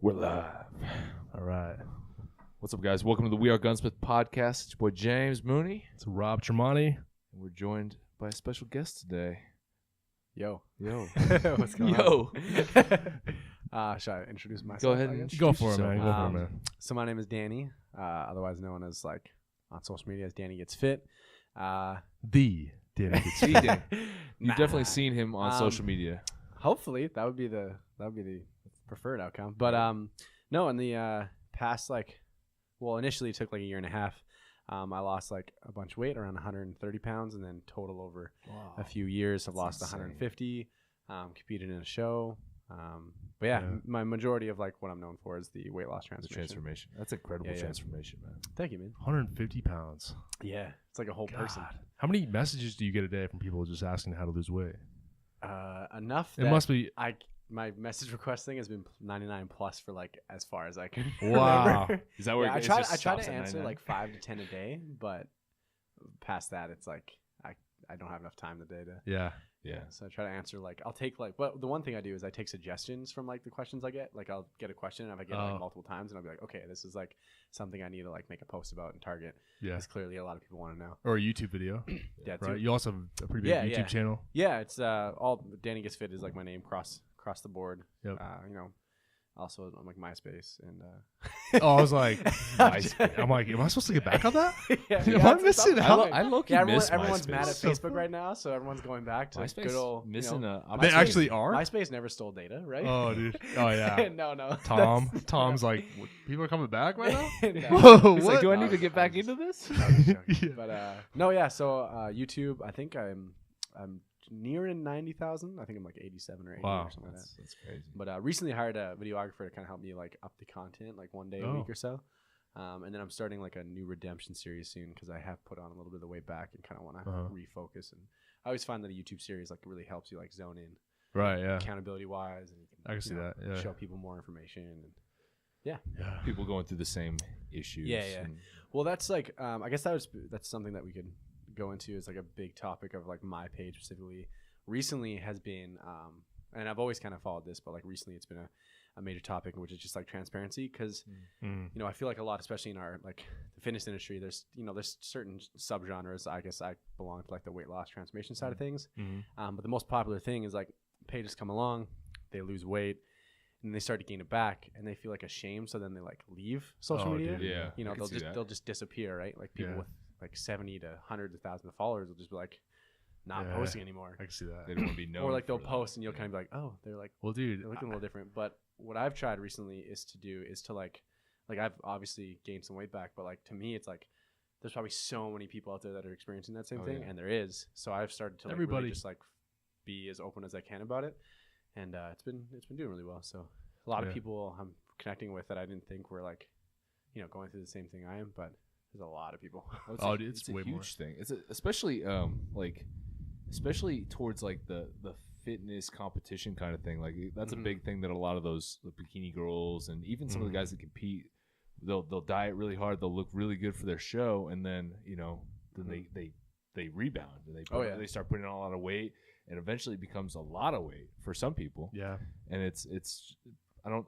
We're live. All right. What's up, guys? Welcome to the We Are Gunsmith podcast. It's your boy James Mooney. It's Rob TRAMONTE. And we're joined by a special guest today. Yo. What's going on? Should I introduce myself? Go ahead and Go for it, man. yourself. Go for it, man. So my name is Danny, otherwise known as like on social media as Danny Gets Fit. The Danny Gets See, Fit. Dan, you've Nah. definitely seen him on social media. Hopefully that would be the preferred outcome. But no, in the past initially it took like a year and a half. I lost like a bunch of weight, around 130 pounds, and then total over a few years I've lost insane. 150. Competed in a show. But yeah, my majority of like what I'm known for is the weight loss The transformation. transformation. That's incredible transformation, man. Thank you, man. 150 pounds. Yeah, it's like a whole person. How many messages do you get a day from people just asking how to lose weight? Enough. It must be. My message request thing has been 99 plus for like as far as I can. Wow. remember. Is that where Yeah, it I just try stops to at answer 99? like 5 to 10 a day, but past that, it's like I don't have enough time the day to. Yeah. Yeah. So I try to answer like I'll take like the one thing I do is I take suggestions from like the questions I get. Like I'll get a question and if I get it like multiple times and I'll be like, okay, this is like something I need to like make a post about and target. Yeah. Because clearly a lot of people want to know. Or a YouTube video. Yeah, Right. too. You also have a pretty big YouTube channel. Yeah, it's all Danny Gets Fit is like my name across the board. Yep. Also on like MySpace and Oh, I was like, I'm like, am I supposed to get back on that? yeah, Am I missing out? I low-key everyone's miss mad at MySpace. Facebook right now, so everyone's going back to MySpace good old missing a They MySpace- actually are? MySpace never stole data, right? Oh, dude. Oh, yeah. no. Tom's like, what, people are coming back right now? No. Whoa, He's what? like, do I No, need to get back I was- into this? I was joking. Yeah. But no, yeah. So YouTube, I think I'm nearing 90,000. I think I'm like 87 or 80 Wow. or something like that. That's crazy. But recently hired a videographer to kind of help me like up the content like one day a week or so. And then I'm starting like a new redemption series soon because I have put on a little bit of the weight back and kind of want to refocus. And I always find that a YouTube series like really helps you like zone in Right, yeah. accountability wise, and you can, I can see that, yeah. show people more information. And Yeah. People going through the same issues. Yeah. and- Well, that's like I guess that's something that we could go into as like a big topic of like my page specifically. Recently has been and I've always kind of followed this, but like recently it's been a major topic, which is just like transparency, because I feel like a lot, especially in our like the fitness industry, there's certain subgenres. I guess I belong to like the weight loss transformation side of things, but the most popular thing is like pages come along, they lose weight, and they start to gain it back, and they feel like ashamed, so then they like leave social media. dude, Yeah. I can see that. They'll just disappear, right? Like people with like 70 to hundreds of thousands of followers will just be like not posting anymore. I can see that. They don't want to be known. Or like they'll for that. post and you'll kind of be like, oh, they're like, Well, dude, they're looking a little different. But what I've tried recently is to like I've obviously gained some weight back, but like to me, it's like there's probably so many people out there that are experiencing that same thing, and there is. So I've started to like really just like be as open as I can about it, and it's been doing really well. So a lot of people I'm connecting with that I didn't think were like going through the same thing I am, but there's a lot of people. Dude, It's way a more. huge thing. It's especially towards like the fitness competition kind of thing. Like that's a big thing that a lot of those the bikini girls and even some of the guys that compete, they'll diet really hard. They'll look really good for their show, and then they rebound and they start putting on a lot of weight, and eventually it becomes a lot of weight for some people. Yeah. And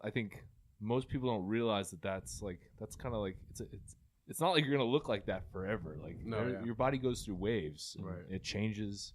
I think most people don't realize that's kind of like it's not like you're gonna look like that forever. Like your body goes through waves. And it changes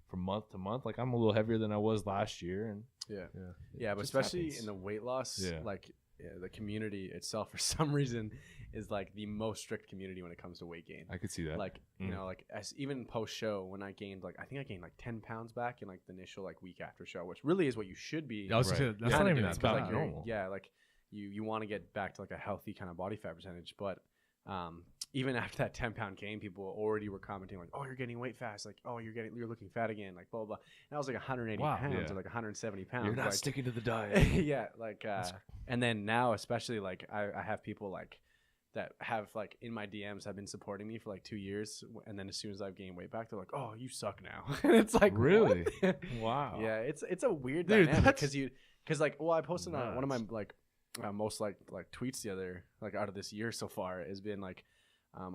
from month to month. Like I'm a little heavier than I was last year, and but especially in the weight loss, the community itself for some reason is like the most strict community when it comes to weight gain. I could see that. Like like as even post show when I gained like I think I gained like 10 pounds back in like the initial like week after show, which really is what you should be. I was gonna say, that's not even that bad. Like normal. Yeah, like you want to get back to like a healthy kind of body fat percentage, but even after that 10-pound gain, people already were commenting like, "Oh, you're getting weight fast." Like, "Oh, you're looking fat again." Like, blah blah. Blah. And I was like 180 pounds or like 170 pounds. You're not like, sticking to the diet. yeah, like and then now especially like I have people like that have like in my DMs have been supporting me for like 2 years, and then as soon as I've gained weight back, they're like, "Oh, you suck now." And it's like, really? what? Wow. Yeah, it's a weird Dude, dynamic because like I posted on one of my like most like tweets the other like out of this year so far has been like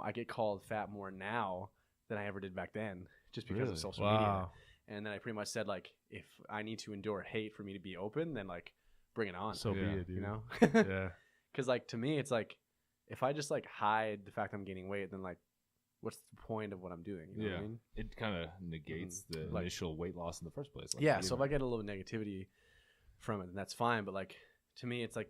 I get called fat more now than I ever did back then just because of social media. And then I pretty much said, like, if I need to endure hate for me to be open, then, like, bring it on. So be it, dude. You know? Yeah. Because, like, to me, it's like, if I just, like, hide the fact I'm gaining weight, then, like, what's the point of what I'm doing? You know what I mean? It kind of negates the initial weight loss in the first place. Like, so if I get a little negativity from it, then that's fine. But, like, to me, it's like,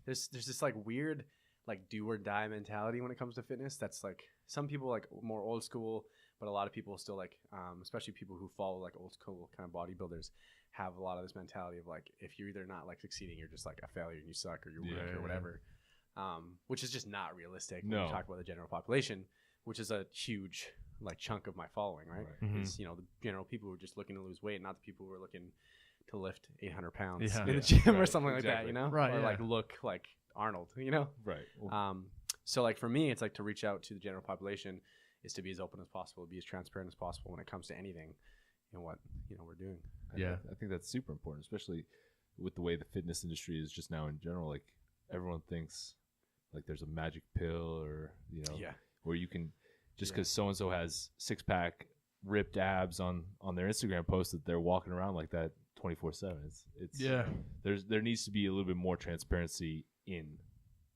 there's this, like, weird, like, do or die mentality when it comes to fitness. That's, like, some people, like, more old school, but a lot of people still, like, especially people who follow, like, old school kind of bodybuilders, have a lot of this mentality of, like, if you're either not, like, succeeding, you're just, like, a failure and you suck or you're weak or whatever, which is just not realistic when you talk about the general population, which is a huge, like, chunk of my following, right? Is, you know, the general people who are just looking to lose weight, not the people who are looking to lift 800 pounds in the gym or something like that, you know? Right, or, like, look like Arnold, you know? Right. So, like, for me, it's, like, to reach out to the general population is to be as open as possible, be as transparent as possible when it comes to anything and what, you know, we're doing. I think that's super important, especially with the way the fitness industry is just now in general. Like, everyone thinks like there's a magic pill or, you know, where you can just because so-and-so has 6-pack ripped abs on their Instagram post that they're walking around like that 24/7. It's there needs to be a little bit more transparency in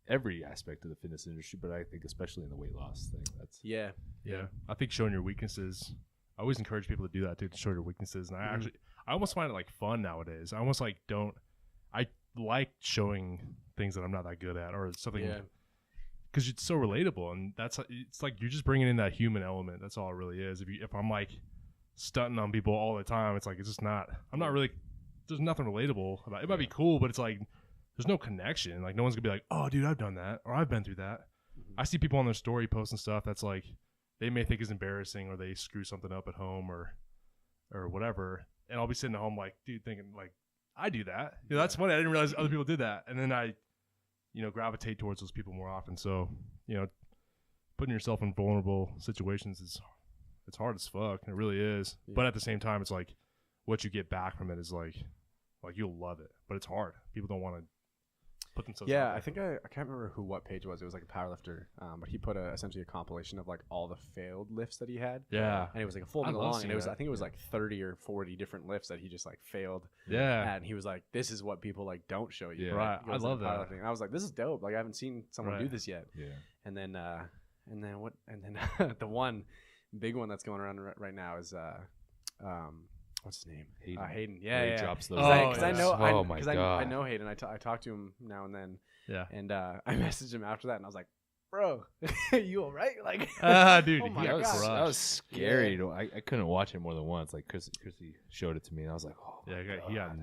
every aspect of the fitness industry, but I think especially in the weight loss thing. That's yeah. I think showing your weaknesses. I always encourage people to do that too, to show your weaknesses. And I almost find it like fun nowadays. I almost like I like showing things that I'm not that good at or something because it's so relatable, and it's like you're just bringing in that human element. That's all it really is. If I'm like stunting on people all the time, it's like it's just not. I'm not really. There's nothing relatable about it. It might be cool, but it's like there's no connection. Like no one's gonna be like, oh, dude, I've done that or I've been through that. I see people on their story posting stuff that's like they may think is embarrassing or they screw something up at home or whatever, and I'll be sitting at home like, dude, thinking like I do that. You know, that's funny. I didn't realize other people did that, and then I, you know, gravitate towards those people more often. So, you know, putting yourself in vulnerable situations it's hard as fuck. It really is. Yeah. But at the same time, it's like what you get back from it is like you'll love it, but it's hard. People don't want to put themselves. Yeah, I think I can't remember what page it was. It was like a powerlifter, but he put essentially a compilation of like all the failed lifts that he had. Yeah, and it was like a full minute long, and it was I think it was like 30 or 40 different lifts that he just like failed. Yeah, and he was like, "This is what people like don't show you." Yeah, right. I love that. And I was like, "This is dope. Like I haven't seen someone do this yet." Yeah, and then the one big one that's going around right now is what's his name? Hayden. Yeah. Drops those. Because I know. Oh my God. I know Hayden. I talk to him now and then. Yeah. And I messaged him after that, and I was like, "Bro, you all right?" Like, dude, oh my that God. was scary. Yeah. I couldn't watch it more than once. Like Chrissy showed it to me, and I was like, "Oh my God." He got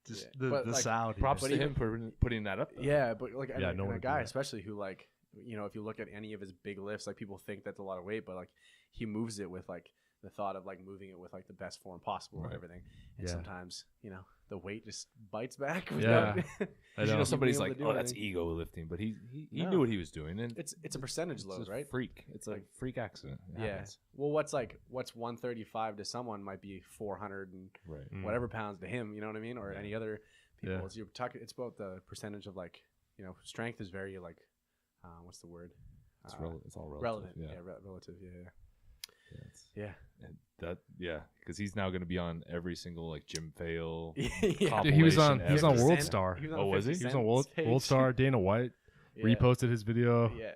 just the sound. Props to him for putting that up. Though. Yeah, but like, and a guy that. especially who like, you know, if you look at any of his big lifts, like people think that's a lot of weight, but like he moves it with like the thought of like moving it with like the best form possible and everything. And sometimes, you know, the weight just bites back. Yeah. You know, somebody's like, "Oh, that's ego lifting," but he knew what he was doing, and it's a percentage load, right? Freak. It's like freak accident. Well, what's 135 to someone might be 400 and whatever pounds to him. You know what I mean? Or any other people. Yeah. So you're talking. It's about the percentage of like, you know, strength is very like, what's the word? It's all relative. Relative. Because he's now going to be on every single like gym fail. Dude, he was on World Star. Was he? He was on World Star. Dana White reposted his video. Yeah.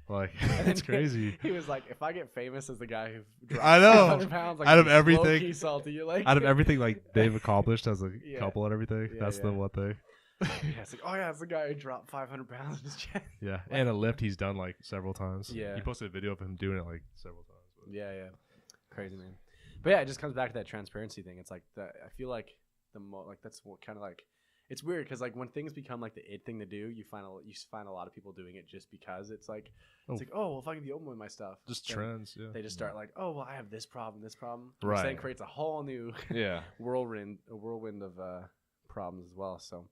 Like it's crazy. He was like, if I get famous as the guy who dropped I know 500 pounds, like, out of everything, salty, you're like, out of everything like they've accomplished as a couple and everything. That's the one thing. It's like, oh yeah, it's the guy who dropped 500 pounds in his chest. Yeah, and a lift he's done like several times. Yeah, he posted a video of him doing it like several times. But. Yeah, crazy man. But yeah, it just comes back to that transparency thing. It's like I feel like that's what kind of like. It's weird because like when things become like the it thing to do, you find a lot of people doing it just because it's like well, if I can be open with my stuff, just trends. Yeah, they just start like, oh well, I have this problem. Right. Then creates a whole new whirlwind of problems as well. So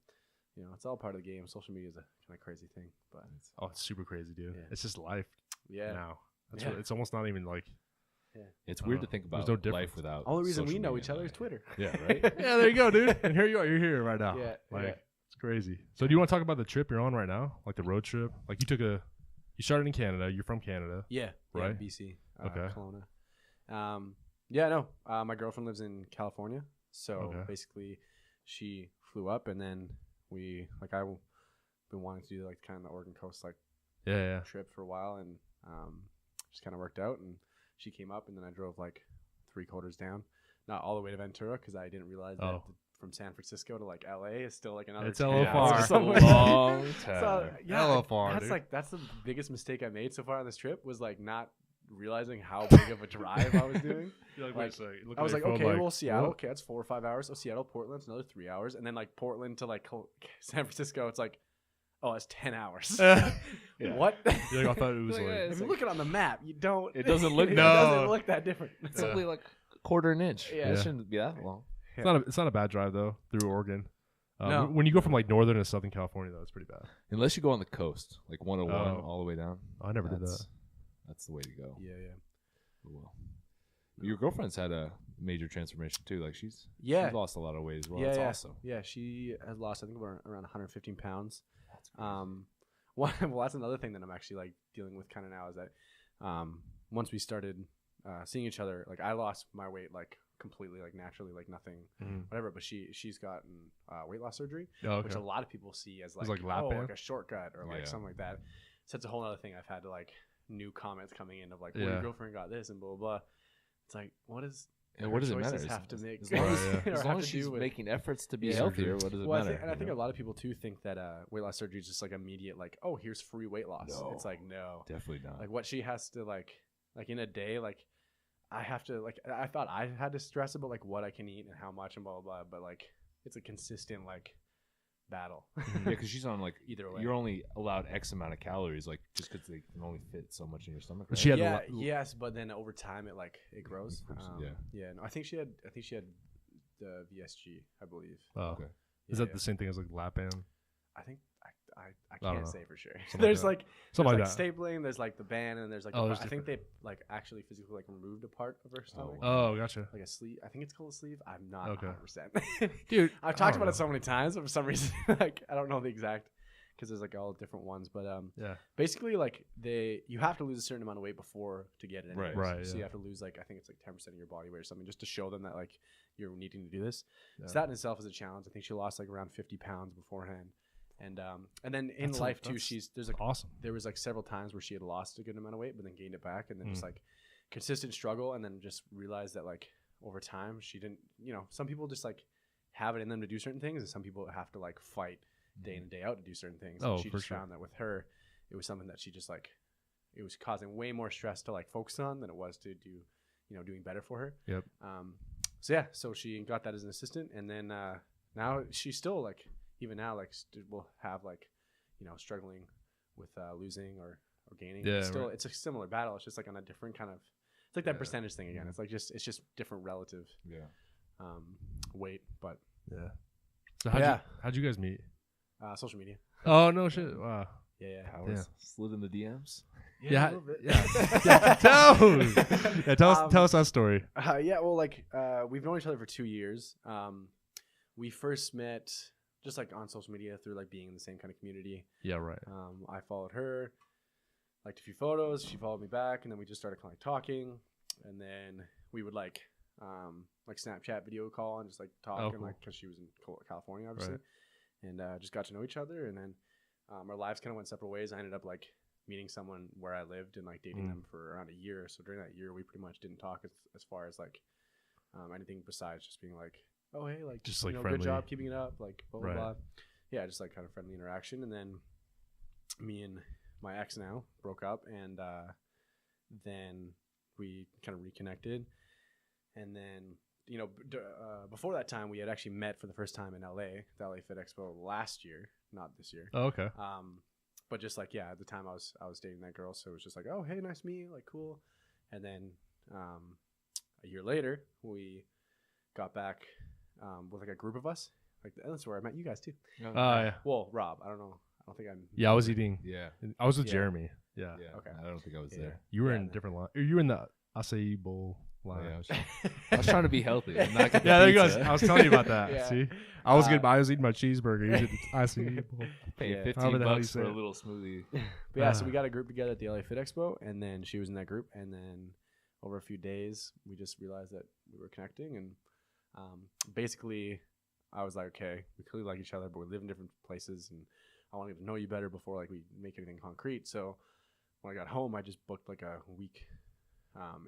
you know, it's all part of the game. Social media is a kind of crazy thing, but it's super crazy, dude. Yeah. It's just life. Yeah. Now it's almost not even like. Yeah. It's weird to think about life without. Only reason we know each other is Twitter. Yeah, right. Yeah, there you go, dude. And here you are. You're here right now. Yeah, it's crazy. So, do you want to talk about the trip you're on right now, like the road trip? Like you started in Canada. You're from Canada. Yeah, right. BC. Okay. Kelowna. Yeah, no. My girlfriend lives in California, so Okay. basically, she flew up, and then I've been wanting to do like kind of the Oregon coast like Yeah. trip for a while, and just kind of worked out. And she came up, and then I drove like 3/4 down, not all the way to Ventura because I didn't realize that from San Francisco to like LA is still like another. It's a 10 little hours far. or It's a something. long time. So, yeah, Hella far, that's dude. that's the biggest mistake I made so far on this trip was like not realizing how big of a drive I was doing. You're like, Like, wait a second. Look I at was your like, phone, okay, well, Seattle, what? okay, that's 4 or 5 hours. Oh, Seattle, Portland's another 3 hours, and then like Portland to like San Francisco, it's like, oh, that's 10 hours. Yeah. What? You're like, I thought it was Like, like. If you look it on the map, you don't. It doesn't look it No. doesn't look that different. It's only like a quarter an inch. Yeah. It Yeah. shouldn't be that long. It's not a bad drive though through Oregon. No. When you go from like northern to southern California though, it's pretty bad. Unless you go on the coast, like 101 Oh. all the way down. I never did that. That's the way to go. Yeah, yeah. Oh, well, your girlfriend's had a major transformation too. Like she's lost a lot of weight as well. Yeah, That's yeah. awesome. Yeah, she has lost, I think, around 115 pounds. That's crazy. Well, that's another thing that I'm actually like dealing with kind of now is that once we started seeing each other, like I lost my weight like completely, like naturally, like nothing, whatever. But she's gotten weight loss surgery, Oh, which okay. a lot of people see as It's like, like lap band? like a shortcut or like Yeah. something like that. So it's a whole other thing. I've had to like new comments coming in of like, well, Yeah. your girlfriend got this and blah blah blah. It's like, what is And what does it matter? choices have to make As long as, Right, yeah. or as, have long as to she's do with- making efforts to be Yeah. healthier, what does it well, matter? I think a lot of people too think that weight loss surgery is just like immediate, like, oh, here's free weight loss. No. It's like, no, Definitely not. like what she has to like in a day, like I have to like I thought I had to stress about like what I can eat and how much and blah blah blah, but like it's a consistent like battle. yeah, because she's on like Either way. you're only allowed X amount of calories, like just because they can only fit so much in your stomach. Right? She had a yeah, lot- yes, but then over time it grows. Yeah. Yeah. No, I think she had the VSG, I believe. Oh. Okay. Is Yeah, that the same thing as like lap band? I think I don't can't know. say for sure. Something There's like like Something there's like like that. stapling, there's like the band, and there's like Oh, the there's I think they like actually physically like removed a part of her stomach. Oh, gotcha. Like a sleeve. I think it's called a sleeve. I'm not Okay. 100%. Dude, I've I talked don't about know. it so many times, but for some reason, like I don't know the exact because there's like all different ones. But Yeah. basically, like you have to lose a certain amount of weight before to get it. Right. anyways. Right, So yeah. you have to lose like I think it's like 10% of your body weight or something, just to show them that like you're needing to do this. Yeah. So that in itself is a challenge. I think she lost like around 50 pounds beforehand, and then in That's life too, that's there's like awesome. there was like several times where she had lost a good amount of weight, but then gained it back, and then just Mm. like consistent struggle, and then just realized that like over time she didn't. Some people just like have it in them to do certain things, and some people have to like fight day in and day out to do certain things. Oh, and she for just sure. found that with her, it was something that she just like it was causing way more stress to like focus on than it was to do, doing better for her. Yep. So she got that as an assistant, and then now she's still like even now like will have like struggling with losing or gaining. Yeah, It's still right. it's a similar battle. It's just like on a different kind of it's like that Yeah. percentage thing again. It's like it's just different relative Yeah. weight, but Yeah. So Yeah. how'd you guys meet? social media. Oh no shit! Wow. Yeah. Powers slid in the DMs. Yeah, a little bit. yeah. Tell us that story. Yeah, well, like we've known each other for 2 years. We first met just like on social media through like being in the same kind of community. Yeah, right. I followed her, liked a few photos. She followed me back, and then we just started kind of like talking. And then we would like Snapchat video call and just like talk, and cool. like because she was in California, obviously, and just got to know each other. And then our lives kind of went separate ways. I ended up like meeting someone where I lived and like dating them for around a year. So during that year, we pretty much didn't talk as far as like anything besides just being like, oh hey, like Just, like, good friendly. job keeping it up, like blah blah Right. blah. Yeah, just like kind of friendly interaction. And then me and my ex now broke up, and then we kind of reconnected. And then before that time, we had actually met for the first time in LA, the LA Fit Expo last year, not this year. Oh, okay. But just like at the time I was dating that girl, so it was just like, oh hey, nice to meet you, like cool. And then a year later, we got back with like a group of us. Like that's where I met you guys too. Oh yeah. Well, Rob, I don't know. I don't think I'm. Yeah, I was eating. Yeah. I was with Yeah. Jeremy. Yeah. Yeah. Okay. I don't think I was Yeah. there. You were Yeah, in no. different line. You were in the acai bowl Oh, line. yeah, I was trying to be healthy. And not get the Yeah, there you go. pizza. I was telling you about that. Yeah. See, I was Uh, I was eating my cheeseburger. You did acai bowl. Paying Yeah. 15 However the hell you bucks say for a it. little smoothie. But yeah, so we got a group together at the LA Fit Expo, and then she was in that group, and then over a few days, we just realized that we were connecting, and basically, I was like, okay, we clearly like each other, but we live in different places, and I want to get to know you better before like we make anything concrete. So when I got home, I just booked like a week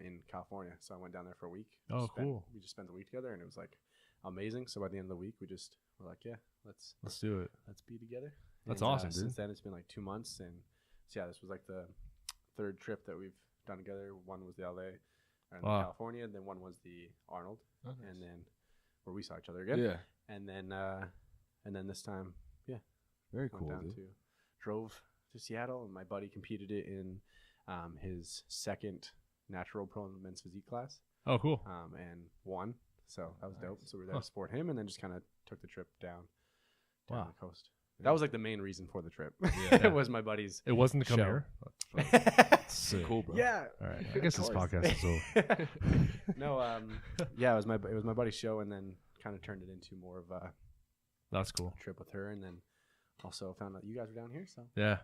in California. So I went down there for a week. Oh, cool. We just spent the week together, and it was like amazing. So by the end of the week, we're like, yeah, let's do it. Let's be together. That's and, awesome, dude. Since then, it's been like 2 months, and so yeah, this was like the third trip that we've done together. One was the LA and California, and then one was the Arnold, and then where we saw each other again. Yeah, and then this time, yeah, very cool. Drove to Seattle, and my buddy competed it in his second natural pro men's physique class. Oh, cool. And won. So that was dope. So we were there to support him, and then just kind of took the trip down the coast. That was like the main reason for the trip. Yeah. It was my buddy's. It wasn't to come show. here. Sick. Cool, bro. Yeah. All right. I guess this podcast is over. No. Yeah. It was my buddy's show, and then kind of turned it into more of a That's cool. trip with her, and then also found out you guys were down here. So Yeah.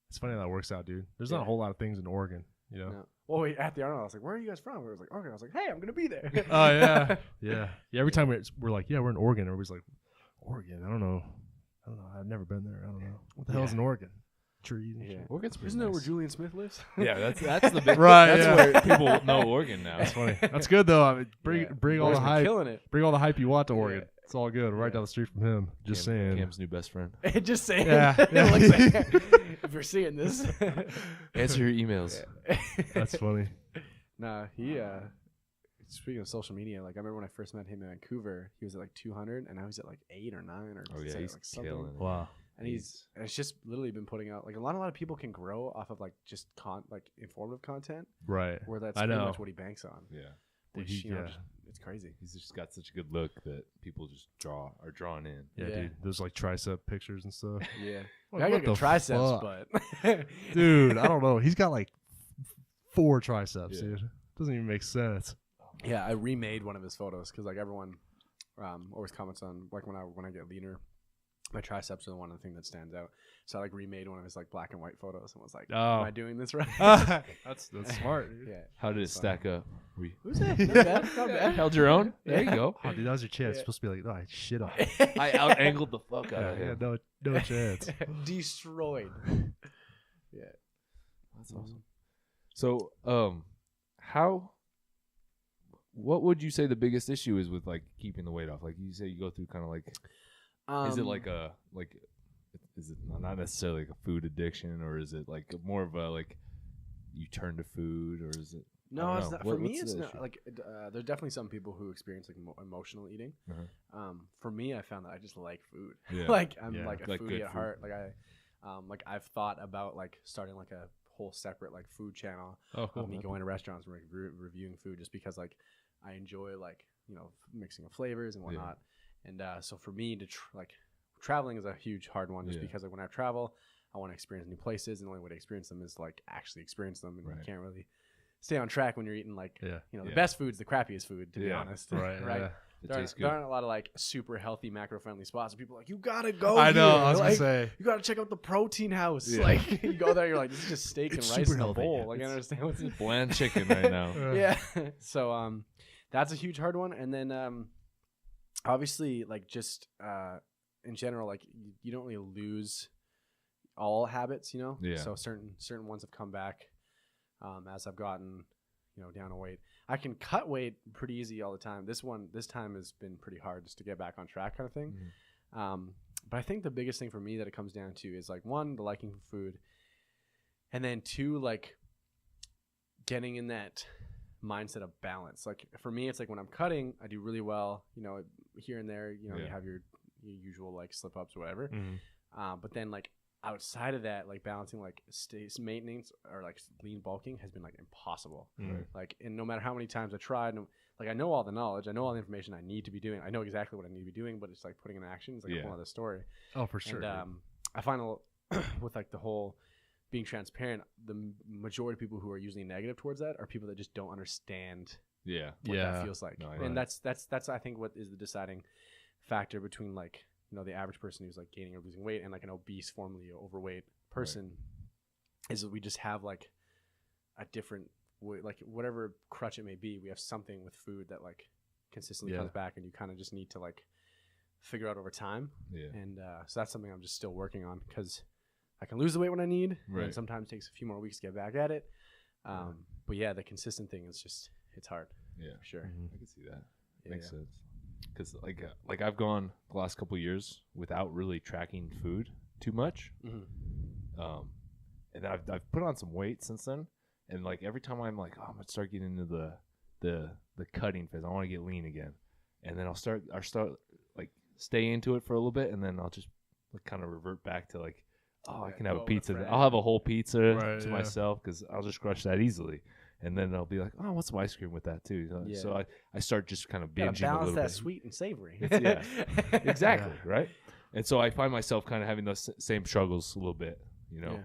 It's funny how that works out, dude. There's not a whole lot of things in Oregon, you know. no. Well, wait, at the Arnold, I was like, "Where are you guys from?" I was like, "Oregon." I was like, "Hey, I'm gonna be there." Oh yeah. Yeah. Every time we're like, yeah, we're in Oregon. Everybody's like, Oregon. I don't know. I've never been there. I don't know. What the hell's in Oregon? Trees. And shit. Oregon's pretty Isn't that nice. where Julian Smith lives? Yeah, that's the big Right, That's yeah. where people know Oregon now. That's funny. That's good though. I mean, bring all the Boys been hype. killing it. Bring all the hype you want to Oregon. Yeah. It's all good. Right Yeah. down the street from him. Just saying. Cam's new best friend. Just saying. Yeah. It looks like, if you're seeing this. Answer your emails. That's funny. Nah, speaking of social media, like I remember when I first met him in Vancouver, he was at like 200, and now he's at like 8 or 9 or Oh yeah, he's like something. killing it. Wow. And it's just literally been putting out like a lot of people can grow off of like just like informative content, Right. where that's I pretty know. much what he banks on. Yeah, Which He- you know, yeah. just, it's crazy. he's just got such a good look that people just are drawn in. Yeah, Yeah. dude. Those like tricep pictures and stuff. Yeah, Like, I what got good the triceps, fuck? but Dude, I don't know. He's got like 4 triceps, Yeah. dude. Doesn't even make sense. yeah, I remade one of his photos because like everyone always comments on like when I get leaner, my triceps are the one thing that stands out. So I like remade one of his like black and white photos and was like, Oh. "Am I doing this right?" That's smart, dude. Yeah. How did it Fun. stack up? Who's that? Not bad. Not bad. Held your own? There you go. Oh, dude, that was your chance. Yeah. Supposed to be like, no, I shit on. I out angled the fuck out Yeah, of yeah, him. no chance. Destroyed. Yeah. That's awesome. So, what would you say the biggest issue is with like keeping the weight off? Like you say, you go through kind of like, is it like is it not necessarily like a food addiction, or is it like more of a like you turn to food, or is it? I No, don't it's know. not, What- for me, what's it's the not issue? like there's definitely some people who experience like emotional eating. Uh-huh. For me, I found that I just like food. Yeah. Like I'm Yeah. like a Like foodie good at food. heart. Like I've thought about like starting like a whole separate like food channel Oh, of me going to restaurants and reviewing food, just because like I enjoy like mixing of flavors and whatnot. And so for me to traveling is a huge hard one, just Yeah. because like when I travel, I want to experience new places, and the only way to experience them is like actually experience them, and Right. you can't really stay on track when you're eating like Yeah. the Yeah. best food's the crappiest food, to be Yeah. honest. Right. Right. Yeah. It There tastes aren't, there good. aren't a lot of like super healthy macro friendly spots, and people are like, you gotta go. I know. here. I was Like, gonna say. you gotta check out the Protein House. Yeah. Like you go there, you're like, this is just steak and It's rice super in a healthy. bowl. Like I It's- understand what's It's bland chicken right now. yeah. So that's a huge hard one, and then obviously like just in general, like you don't really lose all habits, Yeah. So certain ones have come back as I've gotten down a weight. I can cut weight pretty easy all the time. This time has been pretty hard just to get back on track, kind of thing. But I think the biggest thing for me that it comes down to is like, one, the liking for food, and then two, like getting in that mindset of balance. Like for me, it's like when I'm cutting, I do really well, here and there, you Yeah. have your usual like slip ups or whatever. Mhm. But then like outside of that, like balancing like maintenance or like lean bulking has been like impossible. Mhm. Like, and no matter how many times I tried, like I know all the knowledge, I know all the information I need to be doing. I know exactly what I need to be doing, but it's like putting it in action is like a Yeah. whole other story. Oh, for sure. And I find with like the whole being transparent, the majority of people who are usually negative towards that are people that just don't understand Yeah. what Yeah. that feels like. No, I And know. that's I think what is the deciding factor between like the average person who's like gaining or losing weight and like an obese, formerly overweight person, is that we just have like a different like whatever crutch it may be, we have something with food that like consistently comes back, and you kind of just need to like figure out over time. Yeah. And so that's something I'm just still working on, because I can lose the weight when I need, and sometimes it takes a few more weeks to get back at it. But yeah, the consistent thing is just, it's hard. Yeah, for sure. I can see that. Makes sense. Because like I've gone the last couple of years without really tracking food too much. And then I've put on some weight since then. And like every time I'm like, oh, I'm gonna start getting into the cutting phase. I want to get lean again. And then I'll start like stay into it for a little bit, and then I'll just like, kind of revert back to like, oh, I can have a pizza. I'll have a whole pizza to myself, because I'll just crush that easily. And then I'll be like, oh, what's some ice cream with that too? So I start just kind of binging a little bit. Sweet and savory. Exactly, right? And so I find myself kind of having those same struggles a little bit, you know.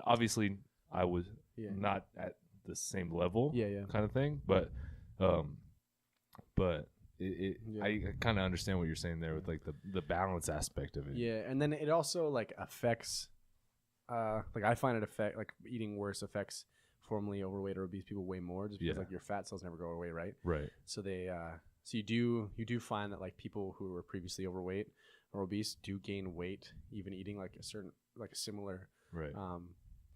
Obviously, I was not at the same level kind of thing, but I kind of understand what you're saying there with like the balance aspect of it. Yeah, and then it also like affects, like I find it like eating worse affects formerly overweight or obese people way more, just because like your fat cells never go away, right? Right. So they so you do find that like people who were previously overweight or obese do gain weight even eating like a similar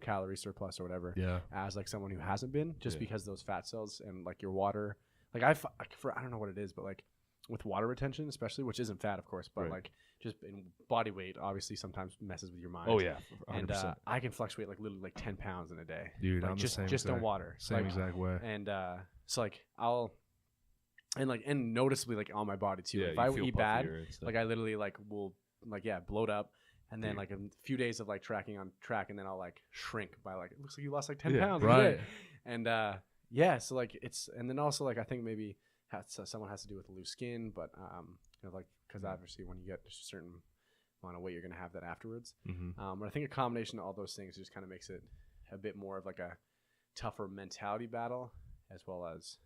calorie surplus or whatever as like someone who hasn't been, just because those fat cells and like your water, like I don't know what it is, but like with water retention especially, which isn't fat of course, but like just in body weight obviously sometimes messes with your mind. Oh yeah, 100%. And I can fluctuate like literally like 10 pounds in a day, dude. Like I'm just on water, same exact way. And so like and noticeably like on my body too, if I eat bad, like I literally like will like bloat up, and then like a few days of like tracking on track, and then I'll like shrink by like, it looks like you lost like 10 pounds, right? And so like it's, and then also like I think maybe someone has to do with loose skin, but you know, like because obviously when you get a certain amount of weight, you're gonna have that afterwards. But I think a combination of all those things just kind of makes it a bit more of like a tougher mentality battle, as well as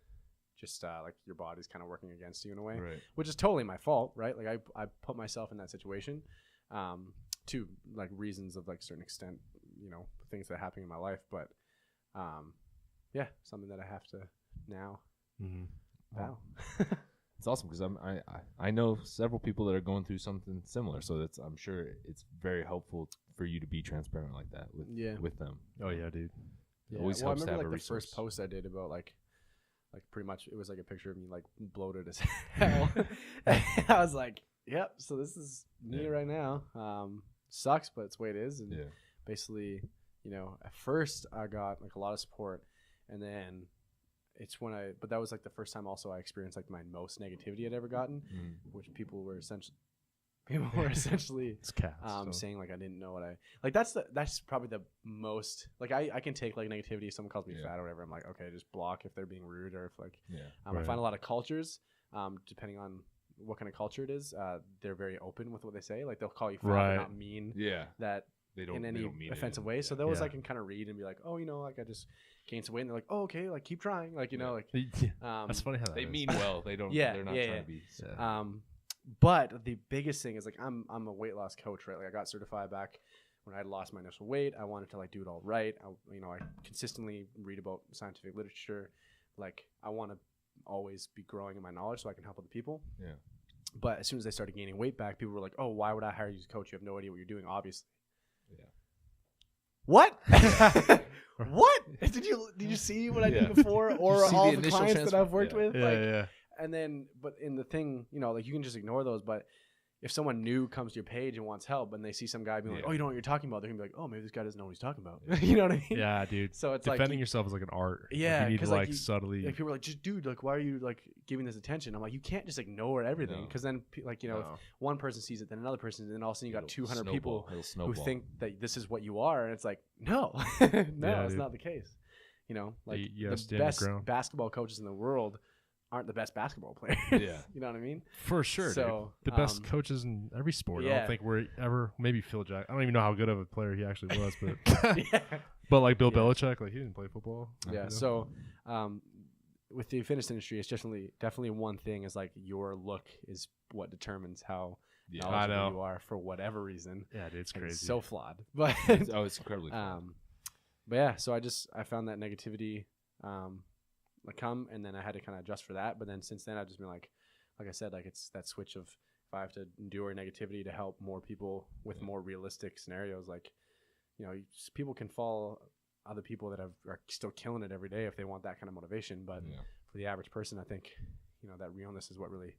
just like your body's kind of working against you in a way, which is totally my fault, right? Like I put myself in that situation to like reasons of like certain extent, you know, things that happen in my life, but something that I have to now battle. It's awesome because I know several people that are going through something similar, so I'm sure it's very helpful for you to be transparent like that with them. Oh yeah, dude. It always helps to have like a the resource. first post I did about like pretty much it was like a picture of me like bloated as hell. I was like, yep, so this is me right now. Sucks, but it's the way it is. And basically, you know, at first I got like a lot of support, and then it's when but that was like the first time also I experienced like my most negativity I'd ever gotten, which people were essentially saying like I didn't know what I like. That's probably the most like I can take like negativity if someone calls me fat or whatever. I'm like, okay, just block if they're being rude, or if like I find a lot of cultures, depending on what kind of culture it is, they're very open with what they say. Like they'll call you fat, but not mean that they don't in any offensive way. So those I can kind of read and be like, oh, you know, like I just gained some weight, and they're like, oh, okay, like keep trying, like you know, like that's funny how they mean well. They don't. They're not trying to be. But the biggest thing is like I'm a weight loss coach, right? Like I got certified back when I had lost my initial weight. I wanted to like do it all right. I consistently read about scientific literature. Like I want to always be growing in my knowledge so I can help other people. Yeah. But as soon as I started gaining weight back, people were like, "Oh, why would I hire you as a coach? You have no idea what you're doing, obviously." Yeah. What? What? Did you see what I did before, or all the clients that I've worked with? And then, but in the thing, you know, like you can just ignore those. But if someone new comes to your page and wants help, and they see some guy being like, "Oh, you know what you're talking about," they're gonna be like, "Oh, maybe this guy doesn't know what he's talking about." You know what I mean? Yeah, dude. So it's defending yourself is like an art. Yeah, like you need to like subtly. Like people are like, "Just dude, like, why are you like giving this attention?" I'm like, you can't just ignore everything, because then like you know, if one person sees it, then another person, and then all of a sudden you got 200 people who think that this is what you are, and it's like, no, no, it's not the case. You know, like the best basketball coaches in the world aren't the best basketball players. Yeah. You know what I mean? For sure. So dude. The best coaches in every sport. I don't think we're ever, maybe Phil Jackson. I don't even know how good of a player he actually was, but but like Bill Belichick, like he didn't play football. Yeah. You know? So with the fitness industry, it's definitely one thing is like your look is what determines how knowledgeable you are for whatever reason. Yeah, dude, it's crazy. It's so flawed. But it's incredibly flawed. But yeah, so I found that negativity like come, and then I had to kind of adjust for that. But then since then, I've just been like I said, like it's that switch of if I have to endure negativity to help more people with more realistic scenarios, like people can follow other people that are still killing it every day if they want that kind of motivation. But for the average person, I think that realness is what really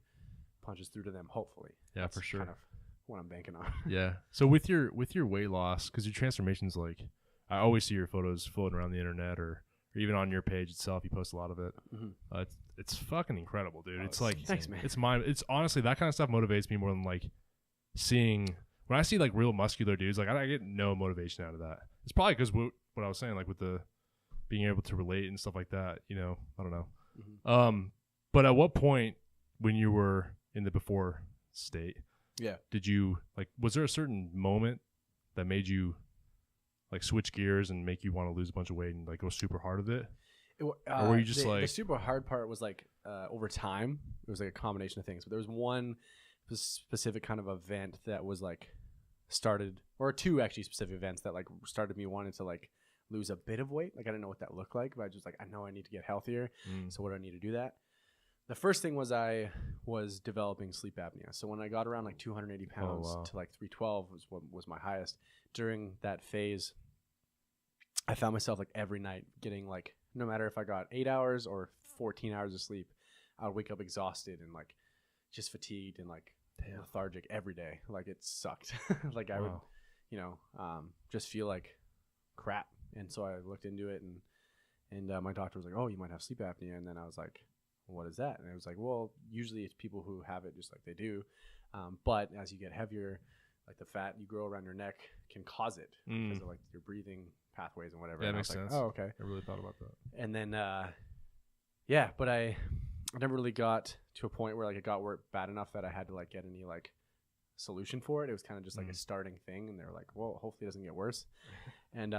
punches through to them. Hopefully, That's for sure. Kind of what I'm banking on. Yeah. So with your weight loss, because your transformations, like I always see your photos floating around the internet or even on your page itself, you post a lot of it. Mm-hmm. It's fucking incredible, dude. It's like, thanks, man. It's honestly, that kind of stuff motivates me more than like seeing, when I see like real muscular dudes, like I get no motivation out of that. It's probably because what I was saying, like with the being able to relate and stuff like that, I don't know. Mm-hmm. But at what point when you were in the before state, did you was there a certain moment that made you like switch gears and make you want to lose a bunch of weight and like go super hard with it? Or were you just the super hard part was like over time, it was like a combination of things. But there was one specific kind of event that was like started, or two actually specific events that like started me wanting to like lose a bit of weight. Like I didn't know what that looked like, but I just like, I know I need to get healthier. So what do I need to do that? The first thing was I was developing sleep apnea. So when I got around like 280 pounds to like 312 was what was my highest. During that phase, I found myself like every night getting like, no matter if I got 8 hours or 14 hours of sleep, I would wake up exhausted and like just fatigued and like lethargic every day. Like it sucked. Like I would, just feel like crap. And so I looked into it and my doctor was like, oh, you might have sleep apnea. And then I was like, what is that? And it was like, well, usually it's people who have it just like they do. But as you get heavier, like the fat you grow around your neck can cause it because of like your breathing pathways and whatever. Yeah, and makes sense. Like, oh, okay. I really thought about that. And then, but I never really got to a point where like it got bad enough that I had to like get any like solution for it. It was kind of just like a starting thing. And they were like, well, hopefully it doesn't get worse. And,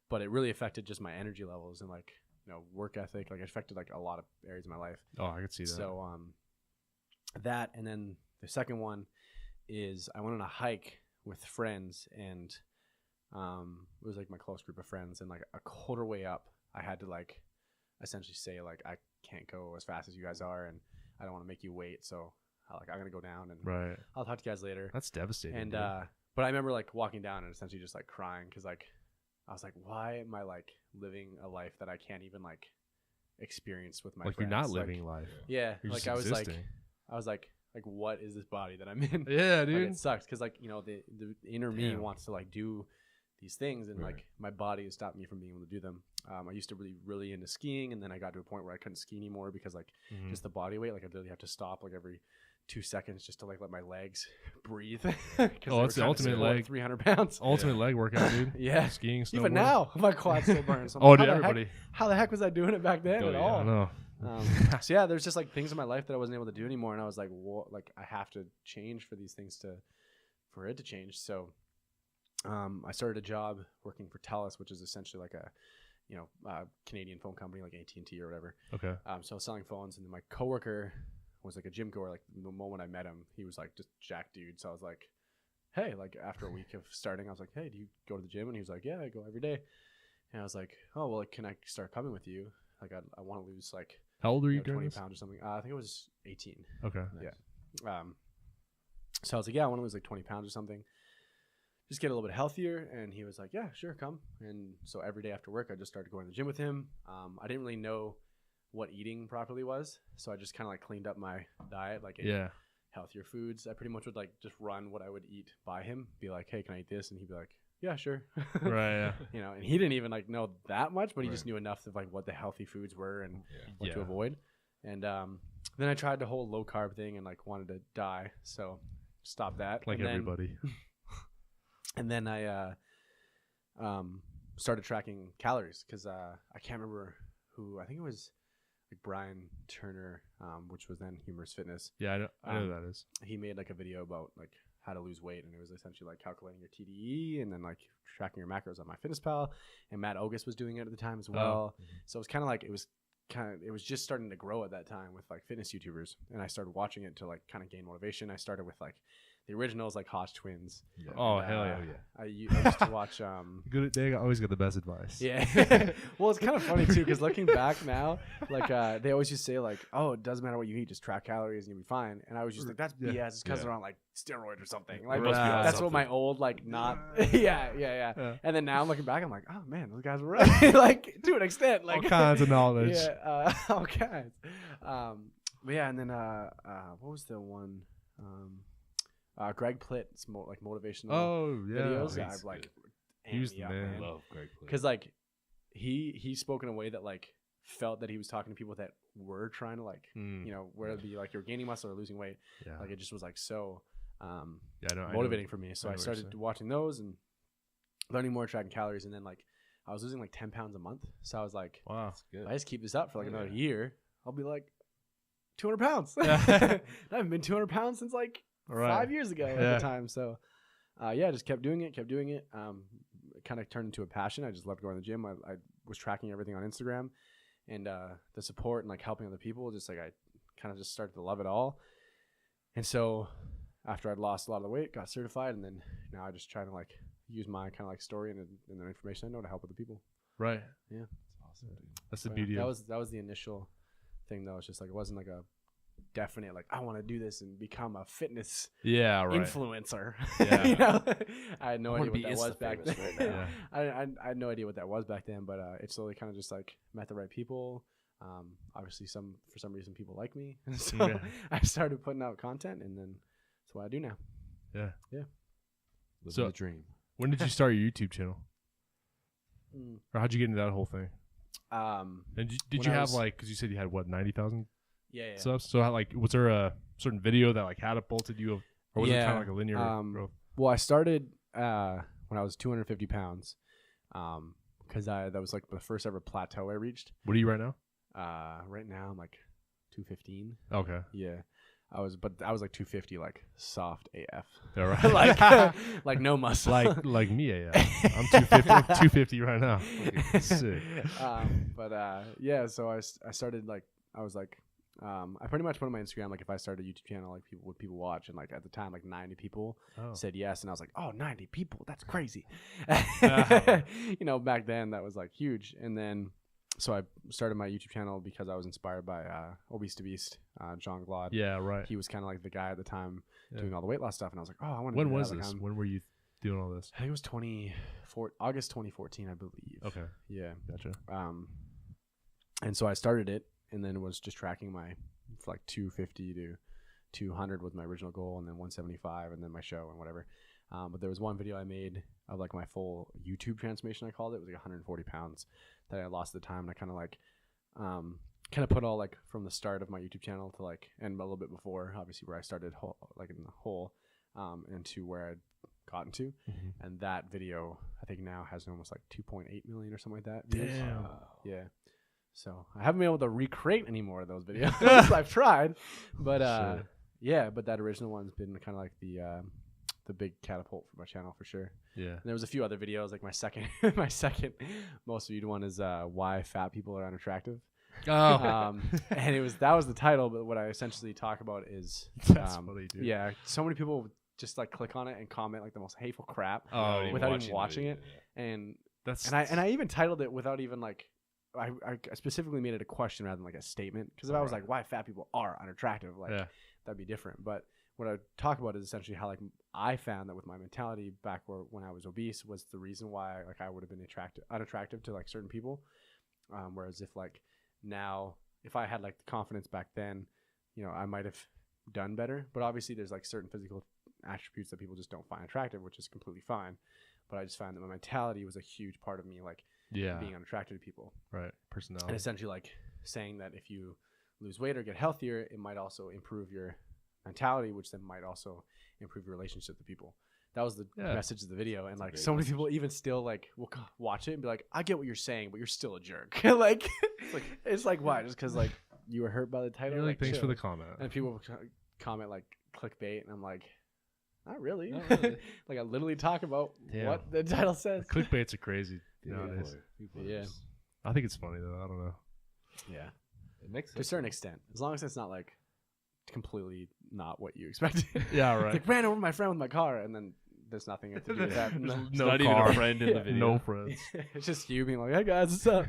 but it really affected just my energy levels and like, work ethic. Like it affected like a lot of areas of my life. Oh, I could see that. So, that, and then the second one is I went on a hike with friends and, it was like my close group of friends, and like a quarter way up, I had to like essentially say like, I can't go as fast as you guys are, and I don't want to make you wait. So I'm going to go down and I'll talk to you guys later. That's devastating. And, but I remember like walking down and essentially just like crying. Cause like, I was like, why am I like living a life that I can't even like experience with my friends? You're not living life. Yeah. You're like I was like, what is this body that I'm in? Yeah, dude. Like, it sucks. Cause like, the inner me wants to like do these things, and like my body has stopped me from being able to do them. I used to be really into skiing, and then I got to a point where I couldn't ski anymore because like just the body weight, like I literally have to stop like every 2 seconds just to like let my legs breathe. Oh, it's the ultimate leg 300 pounds. Ultimate leg workout, dude. Yeah. Skiing, snowboarding. Even now, my quad still burns. So oh, dude, everybody. How the heck was I doing it back then at all? I know. So yeah, there's just like things in my life that I wasn't able to do anymore, and I was like, what? Like I have to change for these things for it to change. So I started a job working for TELUS, which is essentially like a Canadian phone company like AT&T or whatever. Okay. So I was selling phones, and then my coworker was like a gym goer. Like the moment I met him, he was like just jack dude. So I was like, hey, like after a week of starting, I was like, hey, do you go to the gym? And he was like, yeah, I go every day. And I was like, oh, well, like, can I start coming with you? Like I want to lose like, how old are you? 20 pounds or something. I think it was 18. Okay. Nice. Yeah. So I was like, yeah, I want to lose like 20 pounds or something. Just get a little bit healthier. And he was like, yeah, sure, come. And so every day after work, I just started going to the gym with him. I didn't really know what eating properly was. So I just kind of like cleaned up my diet, like healthier foods. I pretty much would like just run what I would eat by him, be like, hey, can I eat this? And he'd be like, yeah, sure. Right. Yeah. And he didn't even like know that much, but he just knew enough of like what the healthy foods were and what to avoid. And then I tried the whole low carb thing and like wanted to die. So stopped that. Like everybody. And then I started tracking calories because I can't remember who. I think it was like Brian Turner, which was then Humorous Fitness. Yeah, I know who that is. He made like a video about like how to lose weight, and it was essentially like calculating your TDE and then like tracking your macros on MyFitnessPal. And Matt Ogus was doing it at the time as well. So it was kind of like it was just starting to grow at that time with like fitness YouTubers, and I started watching it to like kind of gain motivation. I started with like the originals like Hodge twins. Yeah. Oh, hell yeah. I used to watch. Good. They always got the best advice. Yeah. Well, it's kind of funny too because looking back now, like they always used to say like, "Oh, it doesn't matter what you eat, just track calories and you'll be fine." And I was just like, "That's BS. It's because they're on like steroids or something." Like Must be on that's something. what my old like not. Yeah. And then now I'm looking back, I'm like, "Oh man, those guys were right." Like to an extent, like All kinds of knowledge. Yeah, all kinds. But yeah, and then what was the one? Greg Plitt's like motivational videos. Oh, I've like He was amped me the up, man. I love Greg Plitt. because like he spoke in a way that like felt that he was talking to people that were trying to like you know whether it be like you're gaining muscle or losing weight. Yeah. Like it just was like so I know. motivating for me. So I I know what you're started saying. watching those and learning more, tracking calories, and then like I was losing like 10 pounds a month. So I was like, Wow. That's good. if I just keep this up for like Oh, another yeah. year, I'll be like 200 pounds. I haven't been 200 pounds since like 5 years ago at the time. So, yeah, just kept doing it. It kind of turned into a passion. I just loved going to the gym. I was tracking everything on Instagram, and the support and like helping other people. Just like I kind of just started to love it all. And so, after I'd lost a lot of the weight, got certified, and then now I just try to like use my kind of like story and the information I know to help other people. Right. Yeah, That's awesome, dude. That's the So, beauty. yeah, of that was the initial thing though. It's just like it wasn't like a definite like I want to do this and become a fitness Yeah. Right. influencer. Yeah. You know, I had no I wanna idea be what that was back then. Insta-famous right now. I had no idea what that was back then, but it slowly kind of just like met the right people. Obviously, for some reason people like me, and so Yeah. I started putting out content, and then that's what I do now. Yeah. Living So- the dream. When did you start your YouTube channel, or how'd you get into that whole thing? Um, And did When you I have was- like, because you said you had what 90,000 yeah. subs? So how, like, was there a certain video that like catapulted you, or was it kind Yeah, of like a linear growth? Well, I started when I was 250 pounds, because that was like the first ever plateau I reached. What are you right now? Right now I'm like 215. Okay. Yeah, I was like 250, like soft AF, All right. like no muscle, like me. Yeah. I'm 250. I'm 250 right now. Sick. Yeah. So I started like I was like. I pretty much put on my Instagram like if I started a YouTube channel, like people watch, and like at the time like 90 people said yes, and I was like, oh, 90 people, that's crazy. You know, back then that was like huge. And then so I started my YouTube channel because I was inspired by Obese to Beast, John Glad. Yeah. Right. He was kind of like the guy at the time Yeah. doing all the weight loss stuff, and I was like, oh, I want to. When do was that. Like, this? When were you doing all this? I think it was August 2014, I believe. Okay. Yeah. Gotcha. And so I started it, and then was just tracking my like 250 to 200 was my original goal, and then 175, and then my show and whatever. But there was one video I made of like my full YouTube transformation. I called it. It was like 140 pounds that I lost at the time, and I kind of like put all like from the start of my YouTube channel to like and a little bit before, obviously where I started like in the hole, and to where I'd gotten to. Mm-hmm. And that video I think now has almost like 2.8 million or something like that. views. Damn. Yeah. So I haven't been able to recreate any more of those videos. I've tried, but Shit. yeah. But that original one's been kind of like the big catapult for my channel for sure. Yeah. And there was a few other videos, like my second most viewed one is why fat people are unattractive. Oh. And that was the title, but what I essentially talk about is That's funny, dude. yeah, so many people just like click on it and comment like the most hateful crap Oh, without even watching it, and that's I even titled it without even like I specifically made it a question rather than like a statement, because if I was like why fat people are unattractive, like that'd be different. But what I talk about is essentially how like I found that with my mentality back when I was obese was the reason why like I would have been unattractive to like certain people, whereas if like now if I had like the confidence back then, you know, I might have done better. But obviously there's like certain physical attributes that people just don't find attractive, which is completely fine. But I just found that my mentality was a huge part of me, like being unattractive to people. Right. Personality. And essentially like saying that if you lose weight or get healthier, it might also improve your mentality, which then might also improve your relationship with people. That was the message of the video. And like so many people even still like will watch it and be like, I get what you're saying, but you're still a jerk. like it's like why? Just because like you were hurt by the title? You're like, thanks chill. for the comment. And people comment like clickbait, and I'm like, not really. Not really. Like I literally talk about Damn. what the title says. Clickbaits are crazy nowadays. Yeah. I think it's funny though. I don't know. Yeah. It makes To a certain extent, as long as it's not like completely not what you expected. Yeah, It's right. like ran over my friend with my car, and then there's nothing to do with that. There's It's no not even car. a friend in the video. No friends. It's just you being like, "Hey guys, what's up?"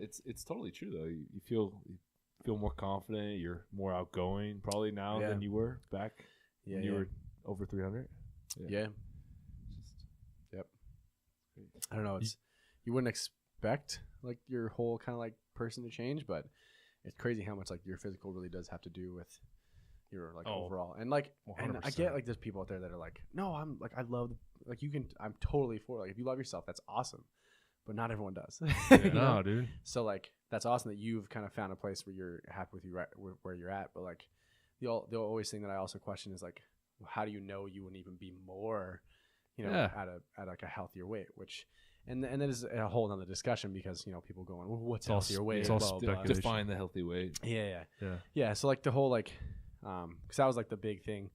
It's totally true though. You feel more confident. You're more outgoing probably now Yeah. than you were back Yeah, when you were over 300. Yeah. Yep. I don't know. It's you wouldn't expect like your whole kind of like person to change, but it's crazy how much like your physical really does have to do with your like overall. And like, and I get 100%. like there's people out there that are like, no, I'm like I love like you can. I'm totally for like if you love yourself, that's awesome. But not everyone does. You know? No, dude. So like that's awesome that you've kind of found a place where you're happy with you right where you're at. But like the always thing that I also question is like, how do you know you wouldn't even be more, at like a healthier weight? Which and that is a whole nother discussion because people going, well, what's healthier weight? it's all Blah, blah, blah. speculation. Define the healthy weight. Yeah. So like the whole like, because that was like the big thing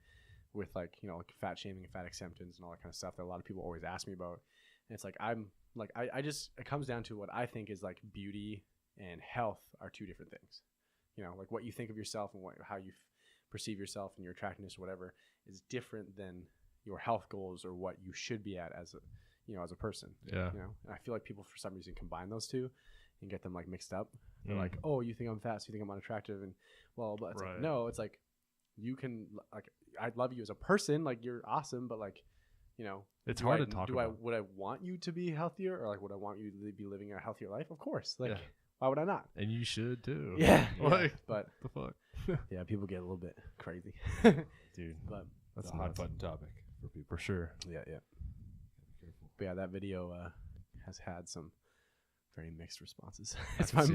with like like fat shaming and fat acceptance and all that kind of stuff that a lot of people always ask me about. And it's like I just it comes down to what I think is like beauty and health are two different things. Like what you think of yourself and how you perceive yourself and your attractiveness or whatever is different than your health goals or what you should be at as a as a person. Yeah. And I feel like people for some reason combine those two and get them like mixed up. They're like, oh, you think I'm fat, so you think I'm unattractive, and but it's like, no, it's like you can like I love you as a person, like you're awesome, but like it's hard to talk about. Would I want you to be healthier, or like would I want you to be living a healthier life? Of course. Like why would I not? And you should too. Yeah. Like but the fuck. yeah, people get a little bit crazy. Dude. But That's a hot button topic for people. For sure. yeah. Careful. But yeah, that video has had some very mixed responses. It's my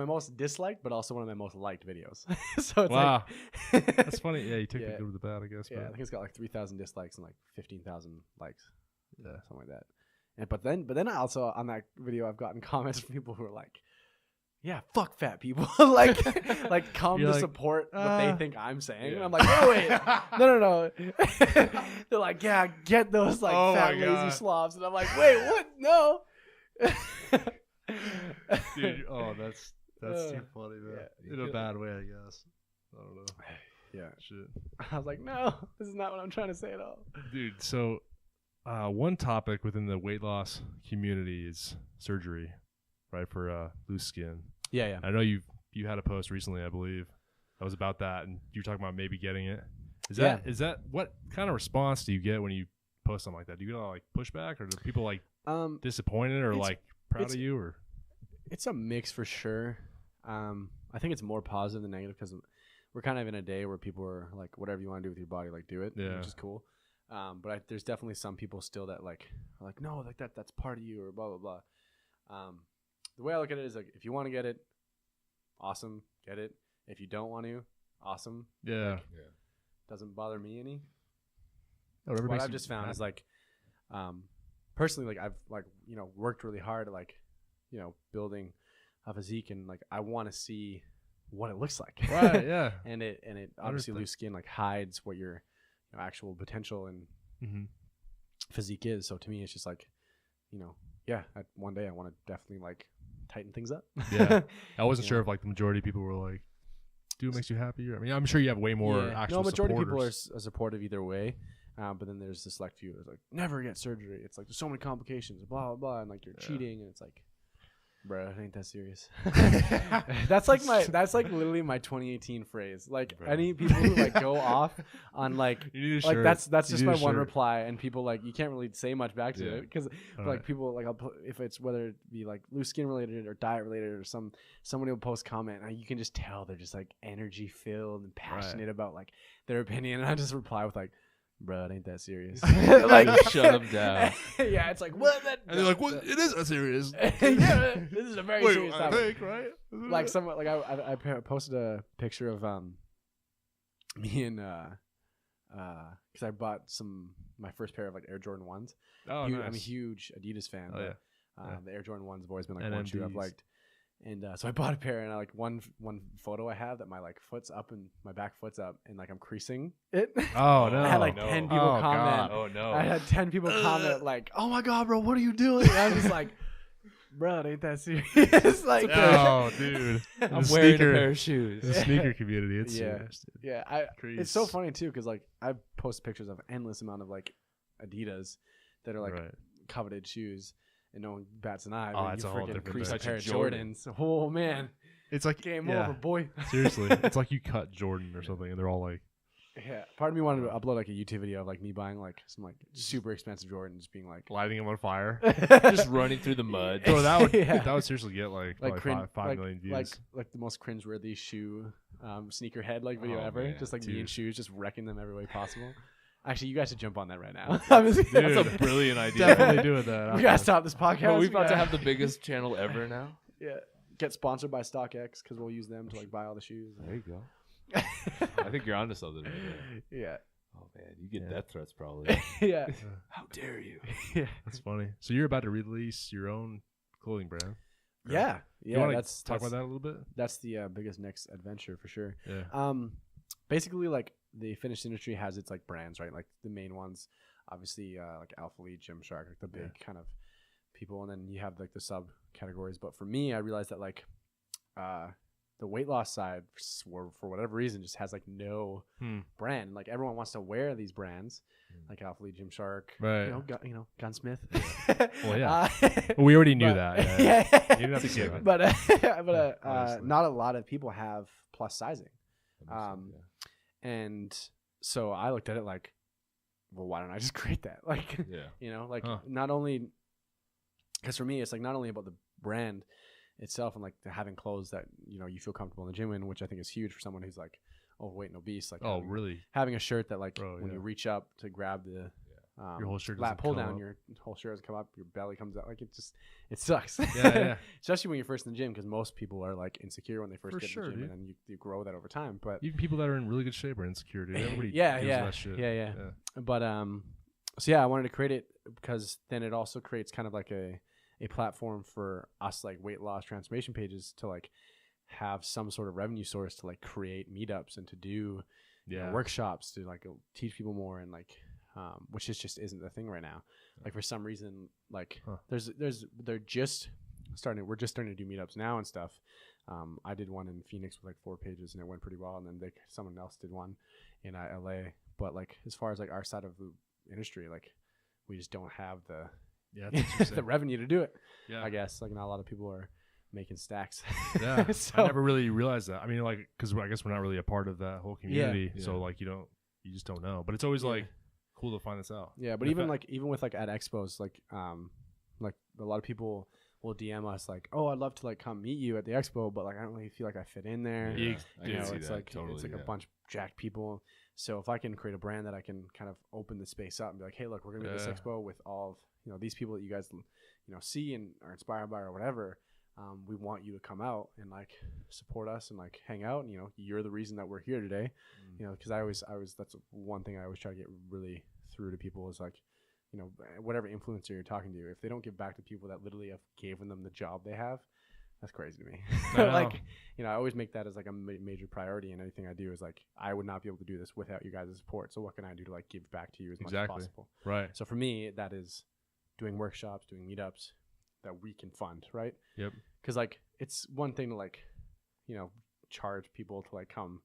most disliked, but also one of my most liked videos. So it's Wow. like That's funny. Yeah, you took the Yeah. good with the bad, I guess. yeah, I But think it's got like 3,000 dislikes and like 15,000 likes, yeah. something like that. And but then I also on that video I've gotten comments from people who are like, yeah, fuck fat people, like come You're to like, support what they think I'm saying. Yeah. And I'm like, oh wait, no. They're like, yeah, get those like Oh fat my lazy God. slobs, and I'm like, wait, what? No. Dude, that's too funny, man. Yeah. In a bad way, I guess. I don't know. Yeah. Shit. I was like, no, this is not what I'm trying to say at all. Dude, so one topic within the weight loss community is surgery, right, for loose skin. Yeah. I know you had a post recently, I believe, that was about that, and you were talking about maybe getting it. Is that what kind of response do you get when you post something like that? Do you get like pushback, or do people like disappointed or like proud of you, or? It's a mix for sure. I think it's more positive than negative because we're kind of in a day where people are like, whatever you want to do with your body, like do it, which is cool. But there's definitely some people still that like are like, no, like that's part of you, or blah blah blah. The way I look at it is like, if you want to get it, awesome, get it. If you don't want to, awesome. Yeah. Like, doesn't bother me any. Whatever What makes I've you just found happy. is like, personally, like I've like worked really hard at like building a physique, and like I want to see what it looks like. Right, yeah. and it obviously Understand. loose skin like hides what your actual potential and Mm-hmm. physique is. So to me, it's just like, one day I want to definitely like tighten things up. Yeah. I wasn't Yeah. sure if like the majority of people were like, "Do it makes you happy?" I mean, I'm sure you have way more actual. No, majority of people supporters. are supportive either way. But then there's this select few that's like, never get surgery. It's like there's so many complications, blah blah blah, and like you're cheating, and it's like, bro, it ain't that serious. that's like literally my 2018 phrase. Like Bro. any people who like go off on like You need a like shirt. that's You just need my a one shirt. reply, and people like you can't really say much back to Yeah. it because All like right. people like I'll put, if it's whether it be like loose skin related or diet related or somebody will post comment and you can just tell they're just like energy filled and passionate about like their opinion, and I just reply with like, bro, it ain't that serious. like Shut 'em down. Yeah, it's like what that And they're like, "What? It is that serious." yeah, this is a very Wait, serious I topic. think, right? Isn't Like it? someone like I posted a picture of me and because I bought my first pair of like Air Jordan 1s. Oh, I'm a nice. huge Adidas fan. Oh, but, yeah. The Air Jordan 1s have always been like one shoe I've NMDs. liked. And so I bought a pair, and I like one photo I have that my like foot's up and my back foot's up, and like I'm creasing it. Oh no! I had like no. 10 people Oh, comment. God. Oh no. I had 10 people comment like, "Oh my god, bro, what are you doing?" And I'm just like, bro, it ain't that serious. Like, Oh, dude. I'm wearing a pair of shoes. The sneaker community, it's Yeah. serious, dude. yeah, it's so funny too because like I post pictures of endless amount of like Adidas that are like Right. coveted shoes, and no one bats an eye. Oh, when that's you a whole freaking different crease a thing. pair of Jordan. Jordans. Oh man, It's like game yeah, over, boy. Seriously, it's like you cut Jordan or something, and they're all like, Yeah, part of me wanted to upload like a YouTube video of like me buying like some like super expensive Jordan, just being like, lighting them on fire. Just running through the mud. Bro, that would Yeah. that would seriously get like probably cringe, 5 million views. like the most cringeworthy shoe sneakerhead like video Oh, ever. man, Just like me in dude. shoes, just wrecking them every way possible. Actually, you guys should jump on that right now. That's a Dude. brilliant idea. Definitely doing that. We gotta stop this podcast. Bro, we're We about to gotta- have the biggest channel ever now. yeah. Get sponsored by StockX because we'll use them to like buy all the shoes. There you go. I think you're onto something right there. Yeah. Oh man, you get Yeah. death threats probably. Yeah. How dare you? Yeah. That's funny. So you're about to release your own clothing brand. Yeah. You Yeah. want to That's talk about that a little bit? That's the biggest next adventure for sure. Yeah. Basically, like the fitness industry has its like brands, right? Like the main ones, obviously, like Alpha Lead, Gymshark, like the big kind of people, and then you have like the subcategories. But for me, I realized that like the weight loss side, for whatever reason, just has like no brand. Like everyone wants to wear these brands, like Alpha Lead, Gymshark, Right. you know, Gunsmith. Well, yeah. Well, we already knew but- that. Yeah. yeah. You didn't have to say that. but Honestly. not a lot of people have plus sizing. That makes sense, And so I looked at it like, well, why don't I just create that? Like, yeah. you know, like Huh. not only, because for me, it's like not only about the brand itself and like having clothes that, you know, you feel comfortable in the gym in, which I think is huge for someone who's like overweight and obese. Like, Oh, really? having a shirt that like Bro, when yeah. you reach up to grab the Your whole shirt lat doesn't pull come down, up. your whole shirt doesn't come up, your belly comes out. Like it sucks. Yeah. Especially when you're first in the gym, because most people are like insecure when they first For get sure, in the gym, dude. and then you grow that over time. But Even people that are in really good shape are insecure, dude. Everybody Yeah, deals yeah, with that shit. yeah. But so yeah, I wanted to create it because then it also creates kind of like a platform for us like weight loss transformation pages to like have some sort of revenue source to like create meetups and to do you know, workshops to like teach people more and like which is just isn't the thing right now. Like for some reason, like we're just starting to do meetups now and stuff. I did one in Phoenix with like 4 pages and it went pretty well, and then someone else did one in LA. But like as far as like our side of the industry, like we just don't have the the revenue to do it. Yeah. I guess like not a lot of people are making stacks. Yeah. So- I never really realized that. I mean, like, because I guess we're not really a part of that whole community, Yeah. so like you just don't know. But it's always like cool to find this out. Yeah, but And even if like even with like at expos, like a lot of people will DM us like, oh, I'd love to like come meet you at the expo, but like I don't really feel like I fit in there. Yeah, I You can know, see it's that, like totally, it's like yeah. a bunch of jacked people. So if I can create a brand that I can kind of open the space up and be like, hey, look, we're gonna be at this expo with all of these people that you guys see and are inspired by or whatever. We want you to come out and like support us and like hang out. And you're the reason that we're here today. Because I always that's one thing I always try to get really through to people is like, whatever influencer you're talking to, if they don't give back to people that literally have given them the job they have, that's crazy to me. Like, I always make that as like a major priority in anything I do is like, I would not be able to do this without you guys' support. So what can I do to like give back to you as much as possible? Right. So for me, that is doing workshops, doing meetups that we can fund, right? Yep. Because like it's one thing to like, charge people to like come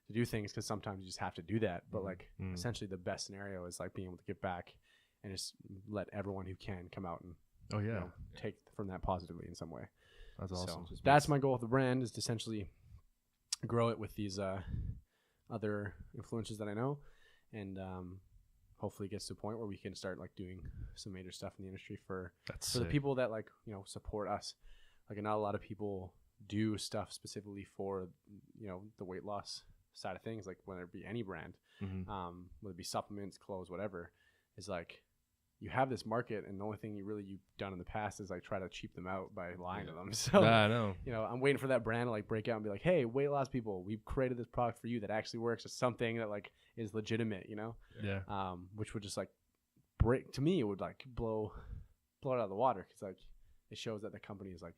to do things because sometimes you just have to do that. But like essentially the best scenario is like being able to give back and just let everyone who can come out and take from that positively in some way. That's awesome. So that's my goal with the brand is to essentially grow it with these other influencers that I know, and hopefully it gets to a point where we can start like doing some major stuff in the industry for the people that like support us. Like not a lot of people do stuff specifically for the weight loss side of things, like whether it be any brand, whether it be supplements, clothes, whatever, is like you have this market and the only thing you've done in the past is like try to cheap them out by lying to them. So I know. I'm waiting for that brand to like break out and be like, hey, weight loss people, we've created this product for you that actually works. It's something that like is legitimate, Yeah. which would just like to me, it would like blow it out of the water. Cause like it shows that the company is like,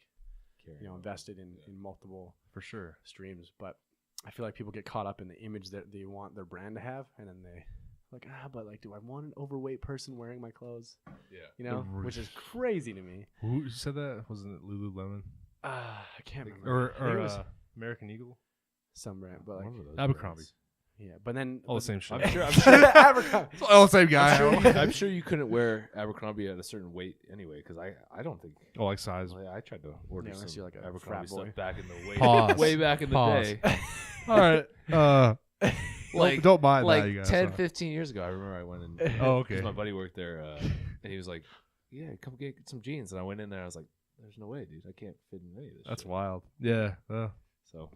invested in multiple For sure. streams. But I feel like people get caught up in the image that they want their brand to have. And then they like, but like, do I want an overweight person wearing my clothes? Yeah. You know, which is crazy to me. Who said that? Wasn't it Lululemon I can't remember. or American Eagle? Some brand, but like, One of those Abercrombie. brands. yeah. But then All the same shit. I'm sure. Abercrombie. It's all the same guy. I'm sure you couldn't wear Abercrombie at a certain weight anyway, because I don't think. Oh, like size. I tried to order Yeah, unless some you're like a Abercrombie frat boy. stuff back in the way Pause. way back in the Pause. day. All right. Don't mind like that, you guys. 10, 15 years ago. I remember I went in. Oh, okay. 'cause my buddy worked there, and he was like, "Yeah, come get some jeans." And I went in there. I was like, "There's no way, dude. I can't fit in any of this." That's shit. wild. Yeah. So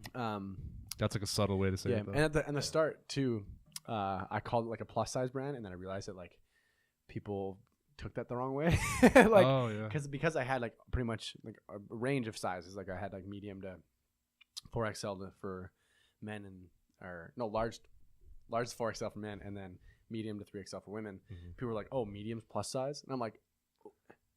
That's like a subtle way to say yeah, it. Though. and at the start too, I called it like a plus size brand, and then I realized that like people took that the wrong way, like oh yeah. because I had like pretty much like a range of sizes. Like I had like medium to 4XL for men large 4XL for men, and then medium to 3XL for women. Mm-hmm. People were like, "Oh, medium's plus size," and I'm like,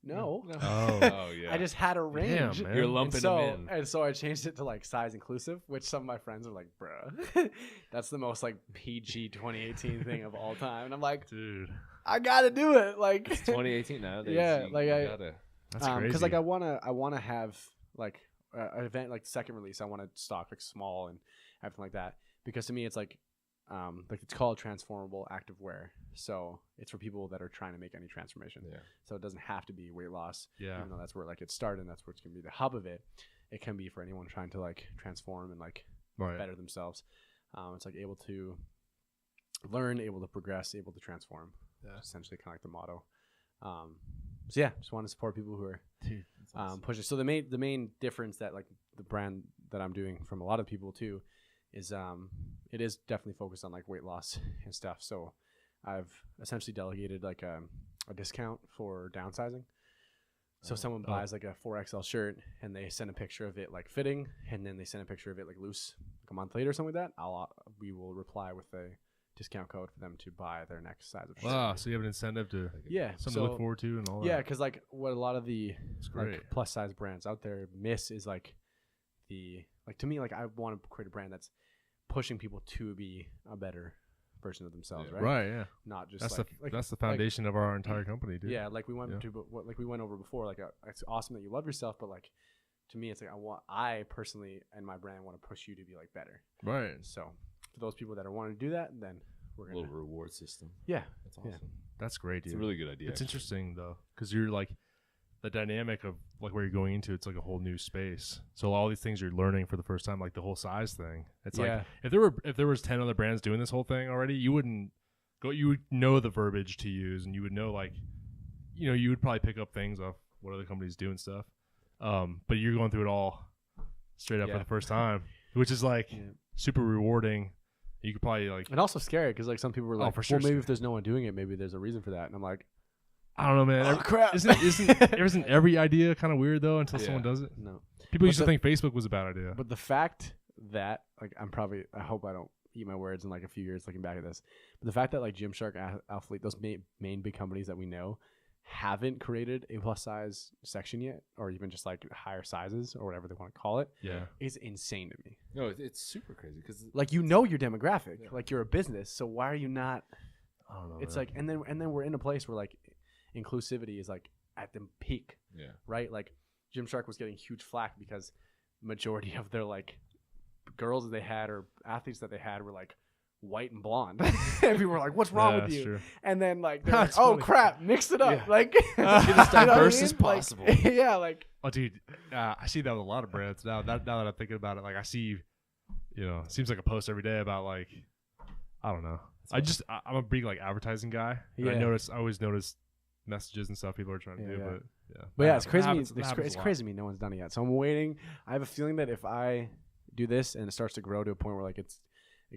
"No, Oh. yeah. I just had a range." Damn, man. You're And lumping so, them in. and so I changed it to like size inclusive, which some of my friends are like, "Bruh, that's the most like PG 2018 thing of all time." And I'm like, Dude. I gotta do it. Like, It's 2018 now. Yeah, like I- gotta. That's crazy. because like I wanna have like an event like second release. I want to stock like small and everything like that, because to me it's like it's called transformable active wear. So it's for people that are trying to make any transformation. Yeah. So it doesn't have to be weight loss. Yeah. Even though that's where like it started and that's what's gonna be the hub of it. It can be for anyone trying to like transform and like Right. better themselves. It's like able to learn, able to progress, able to transform. Yeah. Essentially kind of like the motto. So yeah, just want to support people who are Dude, pushing. So the main difference that like the brand that I'm doing from a lot of people too is it is definitely focused on like weight loss and stuff. So I've essentially delegated like a discount for downsizing. So someone buys like a 4XL shirt and they send a picture of it like fitting, and then they send a picture of it like loose like a month later or something like that. We will reply with a discount code for them to buy their next size of shirt. wow. So you have an incentive to Yeah, something to look forward to and all that. Yeah, because like what a lot of the It's great. like plus size brands out there miss is like to me, like I want to create a brand that's pushing people to be a better version of themselves, Yeah. right? Right. Yeah. Not just That's like that's the foundation of our entire company, dude. yeah, like we went Yeah. to like we went over before. Like it's awesome that you love yourself, but like to me, it's like I personally and my brand want to push you to be like better. Right. So for those people that are wanting to do that, then we're A gonna little reward system. yeah. That's awesome. Yeah. That's great, It's dude. a really good idea. It's actually. interesting though, because you're like the dynamic of like where you're going into. It's like a whole new space. So all these things you're learning for the first time, like the whole size thing. It's Yeah. like if there was 10 other brands doing this whole thing already, you would know the verbiage to use, and you would know like, you would probably pick up things off what other companies do and stuff. But you're going through it all straight up for Yeah. the first time, which is like Yeah. super rewarding. You could probably like, And also scary because like some people were like, for sure well, maybe scary. if there's no one doing it, maybe there's a reason for that. And I'm like, I don't know, man. oh crap, Isn't every idea kind of weird though until Yeah. someone does it? no. People But used to the- think Facebook was a bad idea. But the fact that like I hope I don't eat my words in like a few years looking back at this, but the fact that like Gymshark, Athlete, those main big companies that we know haven't created a plus size section yet, or even just like higher sizes or whatever they want to call it, Yeah. is insane to me. No, it's super crazy because Like your demographic, Yeah. like you're a business, so why are you not? I don't know. It's man. like and then we're in a place where like inclusivity is like at the peak, yeah, right? Like Gymshark was getting huge flack because majority of their like girls that they had or athletes that they had were like white and blonde. And people were like, "What's wrong with that's you?" true. And then like, they're like, That's "Oh funny. crap, mix it up!" Yeah. Like, Get as you know what I diverse mean? as Like, possible. yeah, like Oh, dude, I see that with a lot of brands now. Now that I'm thinking about it, like I see, it seems like a post every day about like, I don't know. I'm a big like advertising guy. And Yeah. I always notice messages and stuff people are trying to do, Yeah. but yeah. But yeah, That it's crazy. happens- To that me, happens it's a lot. crazy to me. No one's done it yet, so I'm waiting. I have a feeling that if I do this and it starts to grow to a point where like it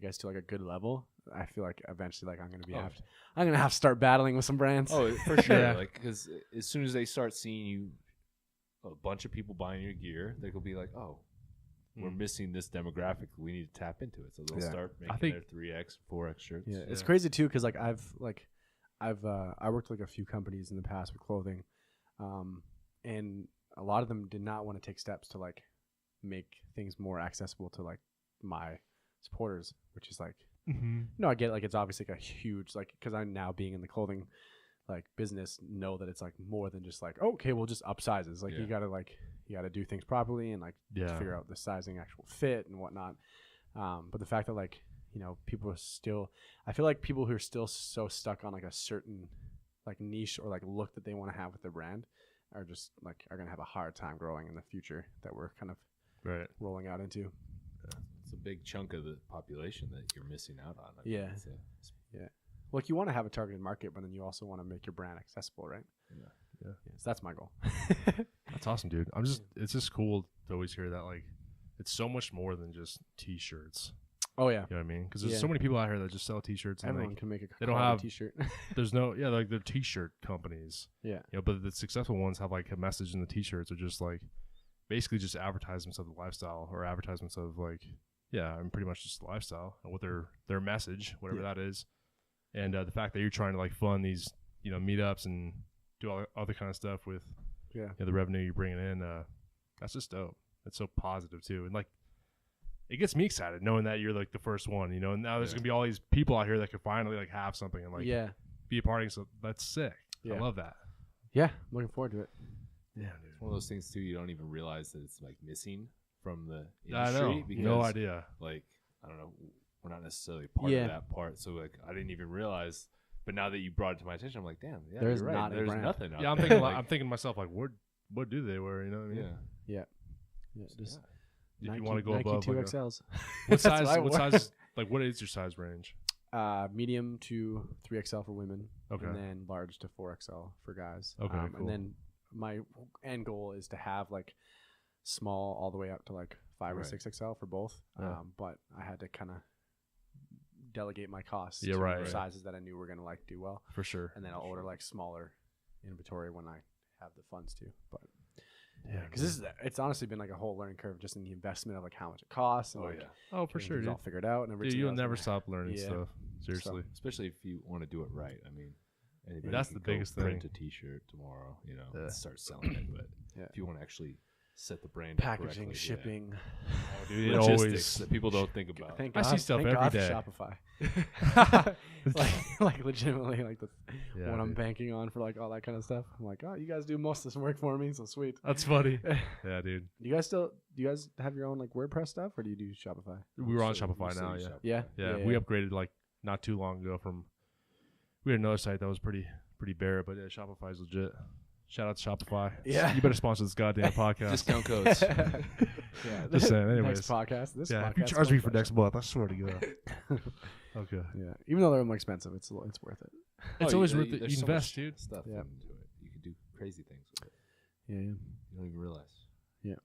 gets to like a good level, I feel like eventually like I'm gonna have to start battling with some brands. Oh, for sure. Yeah. Like, because as soon as they start seeing you, a bunch of people buying your gear, they'll be like, "Oh, we're missing this demographic. We need to tap into it." So they'll Yeah. start I making think- their 3X, 4X shirts. Yeah, it's Yeah. crazy too because like I worked like a few companies in the past with clothing, and a lot of them did not want to take steps to like make things more accessible to like my supporters, which is like no, I get it. Like it's obviously like a huge like because I'm now being in the clothing like business know that it's like more than just like okay we'll just up sizes like you gotta do things properly and like figure out the sizing actual fit and whatnot. But the fact that like people are still I feel like people who are still so stuck on like a certain like niche or like look that they want to have with their brand are just like are gonna have a hard time growing in the future that we're kind of rolling out into. It's a big chunk of the population that you're missing out on. Yeah. Like you want to have a targeted market, but then you also want to make your brand accessible, right? Yeah. So that's my goal. That's awesome, dude. It's just cool to always hear that. Like, it's so much more than just T-shirts. Oh yeah. You know what I mean? Because there's so many people out here that just sell T-shirts. And everyone can make a they don't have T-shirt. There's no like they're T-shirt companies. Yeah. But the successful ones have like a message in the T-shirts are just like basically just advertisements of the lifestyle or advertisements of like and pretty much just lifestyle and what their message, whatever that is. And the fact that you're trying to like fund these, meetups and do all other kind of stuff with the revenue you're bringing in, that's just dope. It's so positive too. And like, it gets me excited knowing that you're like the first one, and now there's gonna be all these people out here that could finally like have something and like be a party. So that's sick. I love that. Yeah, I'm looking forward to it. Yeah, dude. It's one of those things too. You don't even realize that it's like missing from the industry. I know. Because, no idea. Like I don't know. We're not necessarily part of that part, so like I didn't even realize. But now that you brought it to my attention, I'm like, damn, there's you're right. not There's nothing. I'm thinking, I'm thinking to myself, like, what do they wear? You know what I mean? Yeah. Just if you want to go Nike above 2XLs. What size? What size? Like, what is your size range? Medium to 3XL for women. Okay. And then large to 4XL for guys. Okay. Cool. And then my end goal is to have like small all the way up to like 5 or 6XL for both. But I had to kind of delegate my costs to sizes that I knew were gonna like do well for sure, and then I'll order like smaller inventory when I have the funds to. But because it's honestly been like a whole learning curve just in the investment of like how much it costs and for sure, dude. All figured out and everything. You'll never stop learning stuff. Seriously, especially if you want to do it right. I mean, that's the biggest thing. Print a T-shirt tomorrow, and start selling it. But if you want to actually set the brand packaging, correctly, shipping, dude, logistics that people don't think about. I see stuff every day. Shopify, like legitimately, like what I'm banking on for like all that kind of stuff. I'm like, oh, you guys do most of this work for me, so sweet. That's funny. Yeah, dude. Do you guys have your own like WordPress stuff, or do you do Shopify? We were on Shopify now. Yeah. We upgraded like not too long ago from. We had another site that was pretty bare, but Shopify's legit. Shout out to Shopify. Yeah. You better sponsor this goddamn podcast. Discount codes. Just saying. Anyways. Next podcast. Podcast if you charge me for next month, I swear to God. Okay. Yeah. Even though they're more expensive, it's worth it. It's always worth it. You invest, dude. Stuff into it. You can do crazy things with it. Yeah. You don't even realize. Yeah.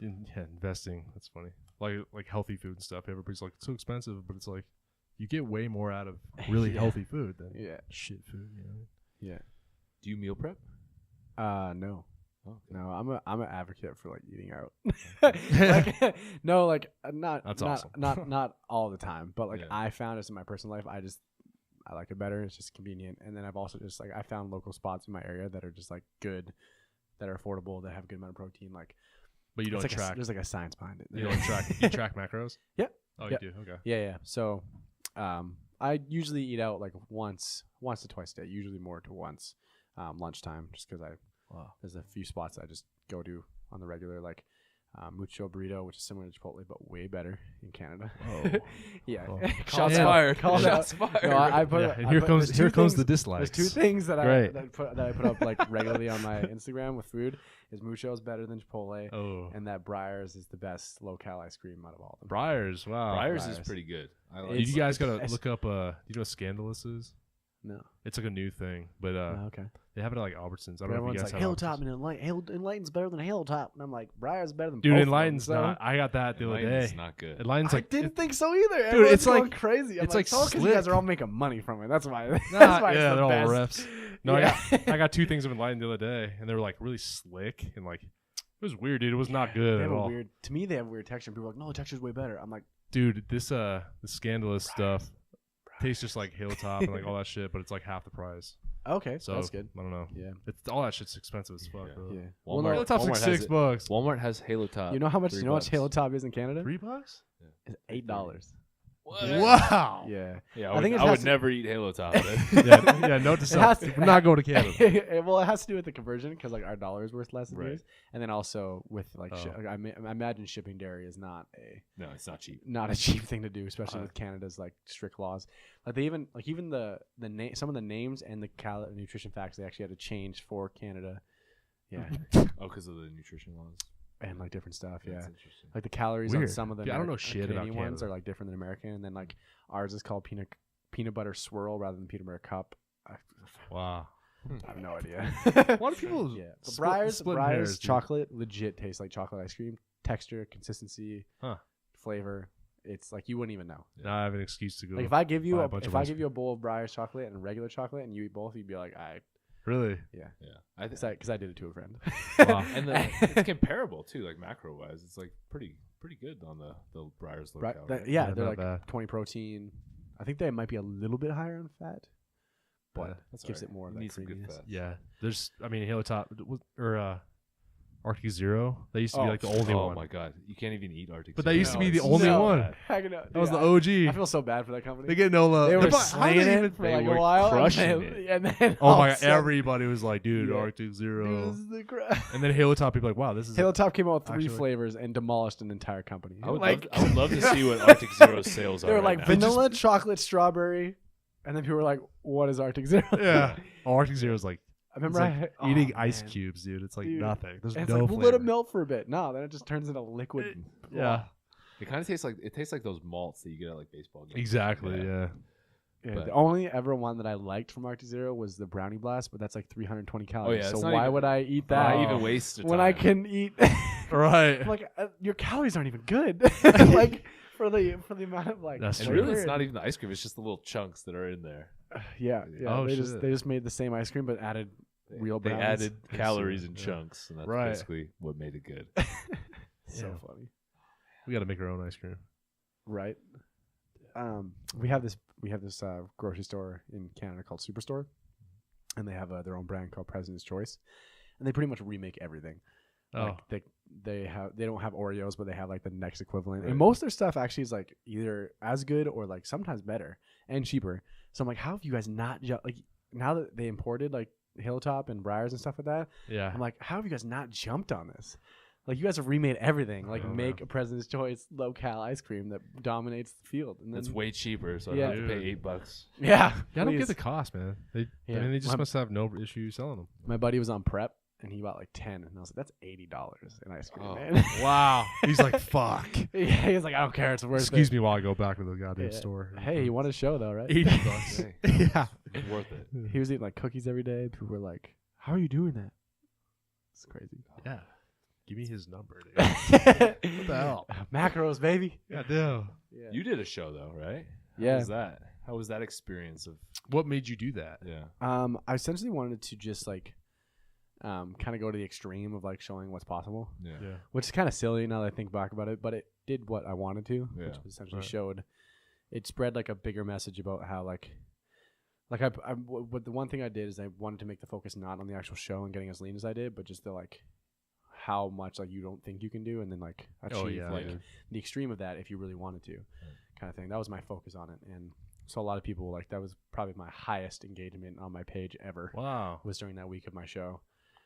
Investing. That's funny. Like healthy food and stuff. Everybody's like, it's so expensive, but it's like you get way more out of really healthy food than shit food. Yeah. Do you meal prep? No. Oh, okay. No, I'm an advocate for like eating out. Not all the time, but like I found this in my personal life. I like it better. It's just convenient. And then I've also just like I found local spots in my area that are just like good, that are affordable, that have a good amount of protein. Like, but you don't like track. There's like a science behind it. You don't track. You track macros. Yeah. Oh, you do. Okay. Yeah. So, I usually eat out like once to twice a day. Usually more to once, lunchtime, just because there's a few spots I just go to on the regular, like Mucho Burrito, which is similar to Chipotle but way better in Canada. Oh, yeah. Shots fired. Shots fired. No, here comes the dislikes. There's 2 things that I put up like regularly on my Instagram with food. Is Mucho's better than Chipotle, and that Breyers is the best low-cal ice cream out of all of them. Breyers, wow. Breyers is pretty good. You guys gotta look up. Do you know what Scandalous is? No. It's like a new thing, but okay. They have it at like Albertsons. I don't know if you guys like have Hilltop and Enlighten's better than Hilltop, and I'm like, Breyer's better than dude. both Enlighten's of them, not. I got that the other day. It's not good. Enlighten's I like didn't think so either. Dude, Everyone's it's going like crazy. It's like because you guys are all making money from it. That's why. That's why they're all best. reps. No, Yeah. I got 2 things of Enlighten the other day, and they were like really slick and like it was weird, dude. It was not good at all. To me, they have weird texture. People are like, no, the texture's way better. I'm like, dude, this the Scandalous stuff tastes just like Hilltop and like all that shit, but it's like half the price. Okay, so that's good. I don't know. Yeah, it's all that shit's expensive as fuck. Yeah. Hilltop's like $6. Walmart has Halo Top. You know how much? You know how much Halo Top is in Canada? $3? It's $8. Wow. Yeah. Yeah, I think it I has would to- never eat Halo Top. Yeah, note to has self. to- We're not going to Canada. Well, it has to do with the conversion because like our dollar is worth less than Right. yours, and then also with like, Oh. I imagine shipping dairy is not No, it's not cheap. a cheap thing to do, especially Uh, with Canada's like strict laws. Like they even the name, some of the names and the nutrition facts they actually had to change for Canada. Yeah, Oh, because of the nutrition laws. and like different stuff. Yeah, That's interesting. like the calories on Weird. some of the Yeah, I don't know shit about Canadian ones Canada. are like different than American, and then like ours is called peanut butter swirl rather than peanut butter cup. I Wow. have no idea. A lot of people Yeah, but split- splitting Breyers hairs, dude. chocolate legit tastes like chocolate ice cream. Texture, consistency, Huh. flavor. It's like you wouldn't even know. Now I have an excuse to go. Like if I give you buy a a, bunch of if I ice give you a bowl of Breyers chocolate and regular chocolate and you eat both, you'd be like, Really? Yeah, because I did it to a friend. Wow. and it's comparable too, like macro wise. It's like pretty good on the Breyers low Right? calorie. Yeah, Yeah, they're not like bad. 20 protein. I think they might be a little bit higher on fat, but That's gives all right. it more of You that need some good creaminess. fat. Yeah. There's, I mean, Halo Top or Arctic Zero. They used to be Oh, like the only Oh one. my god, you can't even eat Arctic. But that Zero. used to be No, the it's only so one. bad. That was the OG. I feel so bad for that company. They get no. They were How slaying they it even- for they like were a while, crushing and it. then, and then Oh all my of god! a sudden, Everybody was like, "Dude, Yeah. Arctic Zero." this is the crap. And then Halo Top, people are like, "Wow, this is." Halo Top came out with 3 Actually- flavors and demolished an entire company. I would love to see what Arctic Zero's sales are. They were right like now. vanilla, chocolate, strawberry, and then people were like, "What is Arctic Zero?" Yeah. Oh, Arctic Zero is like, I remember it's like eating oh, ice man. cubes, dude. It's like Dude. nothing. There's And it's no like, flavor. we'll let it melt for a bit. No, then it just turns into liquid. Yeah. It kind of tastes like those malts that you get at like baseball games. Exactly. Yeah. Yeah. Yeah, But- the only ever one that I liked from Arctic Zero was the Brownie Blast, but that's like 320 calories. yeah, so it's not why even- would I eat Why that even waste when I time? can eat? Right. I'm like, your calories aren't even good. Like for the amount of like. That's And true. really, it's not even the ice cream. It's just the little chunks that are in there. Yeah. Oh, they shit. just made the same ice cream but added real They brownies. added calories in Yeah. chunks, and that's Right. basically what made it good. So Yeah. funny, We got to make our own ice cream. right? We have this grocery store in Canada called Superstore, and they have their own brand called President's Choice, and they pretty much remake everything. Oh. Like they don't have Oreos, but they have like the next equivalent. Right. And most of their stuff actually is like either as good or like sometimes better and cheaper. So I'm like, how have you guys not like now that they imported like Halo Top and Breyers and stuff like that? Yeah. I'm like, how have you guys not jumped on this? Like you guys have remade everything. Like know, make man. a President's Choice low cal ice cream that dominates the field. And then That's way cheaper, so I Yeah. don't have to pay Dude. $8. yeah, Yeah, I don't please. get the cost, man. I Yeah. mean, they just My- must have no issue selling them. My buddy was on prep and he bought like 10, and I was like, that's $80 in ice cream, Oh. man. Wow. He's like, fuck. Yeah, he was like, I don't care, it's worth Excuse it. me while I go back to the goddamn Yeah. store. Hey, he won a show though, right? $80. Hey, Yeah. it's worth it. He was eating like cookies every day. People were like, "How are you doing that?" It's crazy. Yeah. Give me his number, dude. What the hell? Macros, baby. Yeah, damn. Yeah. You did a show though, right? Yeah. How was that? How was that experience of? What made you do that? Yeah. I essentially wanted to just like, kind of go to the extreme of like showing what's possible, Yeah. Yeah. which is kind of silly now that I think back about it. But it did what I wanted to, Yeah. which essentially Right. showed. It spread like a bigger message about how like what the one thing I did is I wanted to make the focus not on the actual show and getting as lean as I did, but just the like how much like you don't think you can do, and then like achieve Oh, yeah, like dude. the extreme of that if you really wanted to, kind of thing. That was my focus on it, and so a lot of people like that was probably my highest engagement on my page ever. Wow. Was during that week of my show.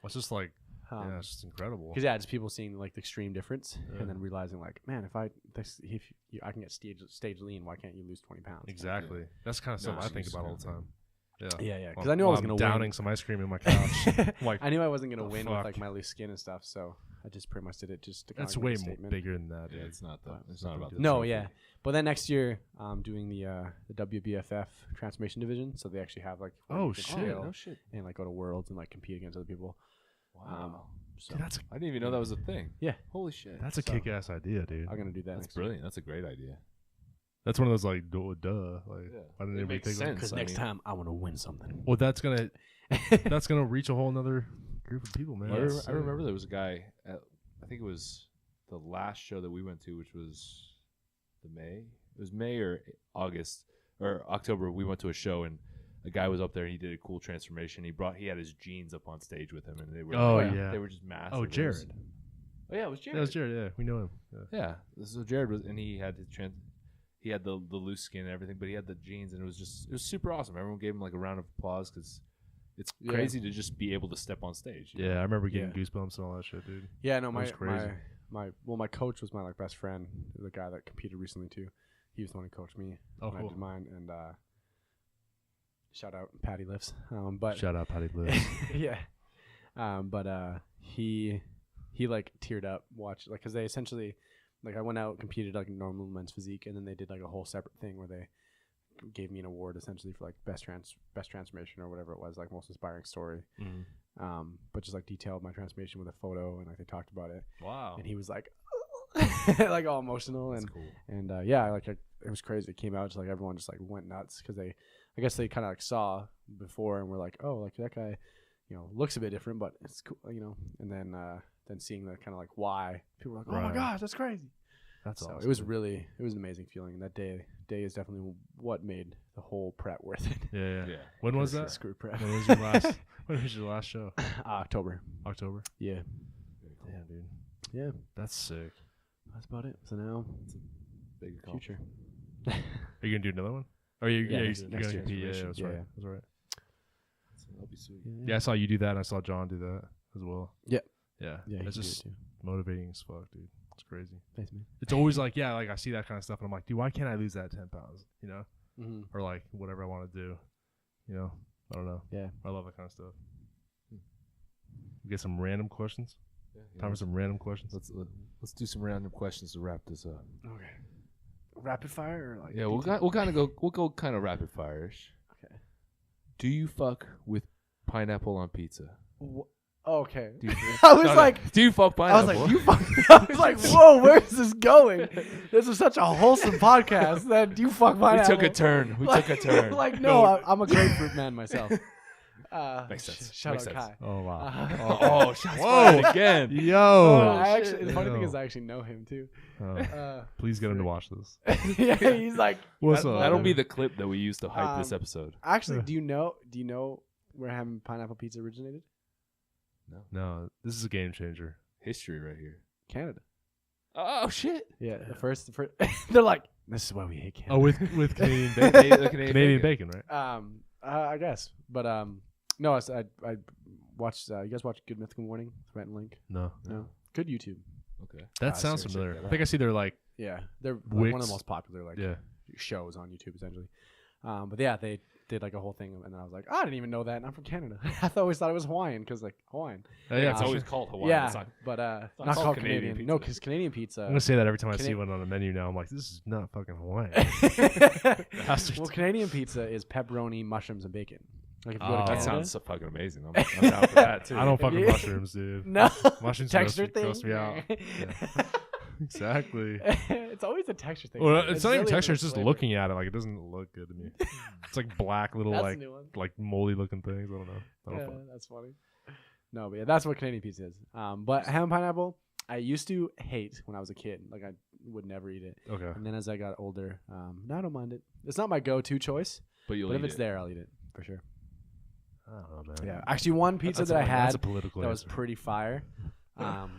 It's just like, yeah, it's just incredible. Because yeah, just people seeing like the extreme difference, Yeah. and then realizing like, man, if I can get stage lean, why can't you lose 20 pounds? Exactly. That's kind of No, something I think it's about all the time. Yeah. Yeah, because While- I knew I was while gonna I'm win. downing some ice cream in my couch. Like, I knew I wasn't gonna the win fuck? with like my loose skin and stuff, so I just pretty much did it just to kind that's of way make a more statement. bigger than that. Yeah. Dude. It's not But It's not about the No, trophy. yeah, but then next year I'm doing the WBFF transformation division, so they actually have like where Oh, you can shit. scale No shit. and like go to worlds and like compete against other people. Wow. So Dude, that's I didn't even know that was a thing. Yeah. Holy shit. a So- kick-ass idea, dude. I'm gonna do that. That's next year. brilliant. That's a great idea. That's one of those like, duh. Like, Yeah. why didn't It anybody makes think of it? sense. Because I next mean- time I want to win something. Well, that's gonna reach a whole nother group of people, man. I That's- remember there was a guy at, I think it was the last show that we went to, which was It was May or August or October. We went to a show and a guy was up there and he did a cool transformation. He had his jeans up on stage with him and they were yeah. they were just massive. Oh, It was- Jared. Oh yeah, it was Jared. That was Jared. Yeah, we know him. Yeah. Yeah. So Jared was, and he had to he had the loose skin and everything, but he had the jeans, and it was super awesome. Everyone gave him like a round of applause because it's crazy to just be able to step on stage. Yeah, I remember getting goosebumps and all that shit, dude. Yeah, no, was crazy. my coach was my like best friend, the guy that competed recently too. He was the one who coached me when I did mine, and shout out Patty Lifts. But shout out Patty Lifts. yeah, but he like teared up like because they essentially like I went out competed like normal men's physique, and then they did like a whole separate thing where they gave me an award essentially for like best transformation or whatever it was, like most inspiring story. But just like detailed my transformation with a photo, and like they talked about it. Wow. And he was like like all emotional. That's and cool. And yeah, like it was crazy. It came out just like everyone just like went nuts because I guess they kind of like saw before and were like, oh, like that guy, you know, looks a bit different, but it's cool, you know. And then seeing the kind of like why people were like, oh my gosh, that's crazy. That's awesome. It was an amazing feeling. And that day is definitely what made the whole prep worth it. Yeah. When was that? Screw prep. When was your last show? October. Yeah. Damn, dude. Yeah. That's sick. That's about it. So now it's a big future. Are you gonna do another one? Oh, you're next gonna year. compete. Yeah, that's right. Yeah. That's right. That'll be sweet. Yeah, I saw you do that, and I saw John do that as well. Yeah. Yeah. Yeah. It's just motivating as fuck, dude. It's crazy. Thanks, man. It's always like, yeah, like I see that kind of stuff, and I'm like, dude, why can't I lose that 10 pounds? You know, or like whatever I want to do. You know, I don't know. Yeah. I love that kind of stuff. We get some random questions. Yeah, Time for some random questions. Let's do some random questions to wrap this up. Okay. Rapid fire or like? Yeah, we'll go kind of rapid fire-ish. Okay. Do you fuck with pineapple on pizza? Okay. Do you, I was like, do you fuck pineapple? I was like, you fuck. I was like, whoa, where is this going? This is such a wholesome podcast that you fuck pineapple. We took a turn. Like, no, I'm a grapefruit man myself. Makes sense. Shout Makes out sense. Kai. Oh wow. Oh, shots fired again. Yo. The funny thing is, I actually know him too. Please get him to watch this. Yeah, he's like, what's up? That'll be the clip that we use to hype this episode. Actually, do you know where having pineapple pizza originated? No, this is a game changer. History right here. Canada. Oh shit. Yeah, the first they're like, this is why we hate Canada. Oh, with Canadian bacon. Canadian bacon, right? I guess, but no, I watched. You guys watch Good Mythical Morning? Rent and Link. No. Good YouTube. Okay. That sounds familiar. I think I see they're like. Yeah, they're like Wix. one of the most popular shows on YouTube essentially. But yeah, they did like a whole thing, and then I was like, I didn't even know that, and I'm from Canada. I always thought it was Hawaiian because like Hawaiian. Yeah, it's always called Hawaiian. Yeah, it's not, but not called Canadian Canadian. pizza. No, because Canadian pizza. I'm gonna say that every time I see one on the menu now. I'm like, this is not fucking Hawaiian. Well, Canadian pizza is pepperoni, mushrooms, and bacon. Like if you go to that Canada, sounds so fucking amazing. I'm down for that too. I don't fuck with mushrooms, dude. No Mushrooms texture gross me out. thing. Yeah. Exactly. It's always a texture thing. Well, it's not even really texture. a It's just flavor. looking at it. Like it doesn't look good to me. It's like black little That's like a new one. like moldy looking things. I don't know. I don't Yeah, fuck. that's funny. No, but yeah, that's what Canadian pizza is. But ham and pineapple, I used to hate when I was a kid. Like I would never eat it. Okay. And then as I got older, now I don't mind it. It's not my go-to choice, but but if it's there, I'll eat it for sure. I don't know, man. Yeah, actually, one pizza that I that's had a political that was answer. pretty fire.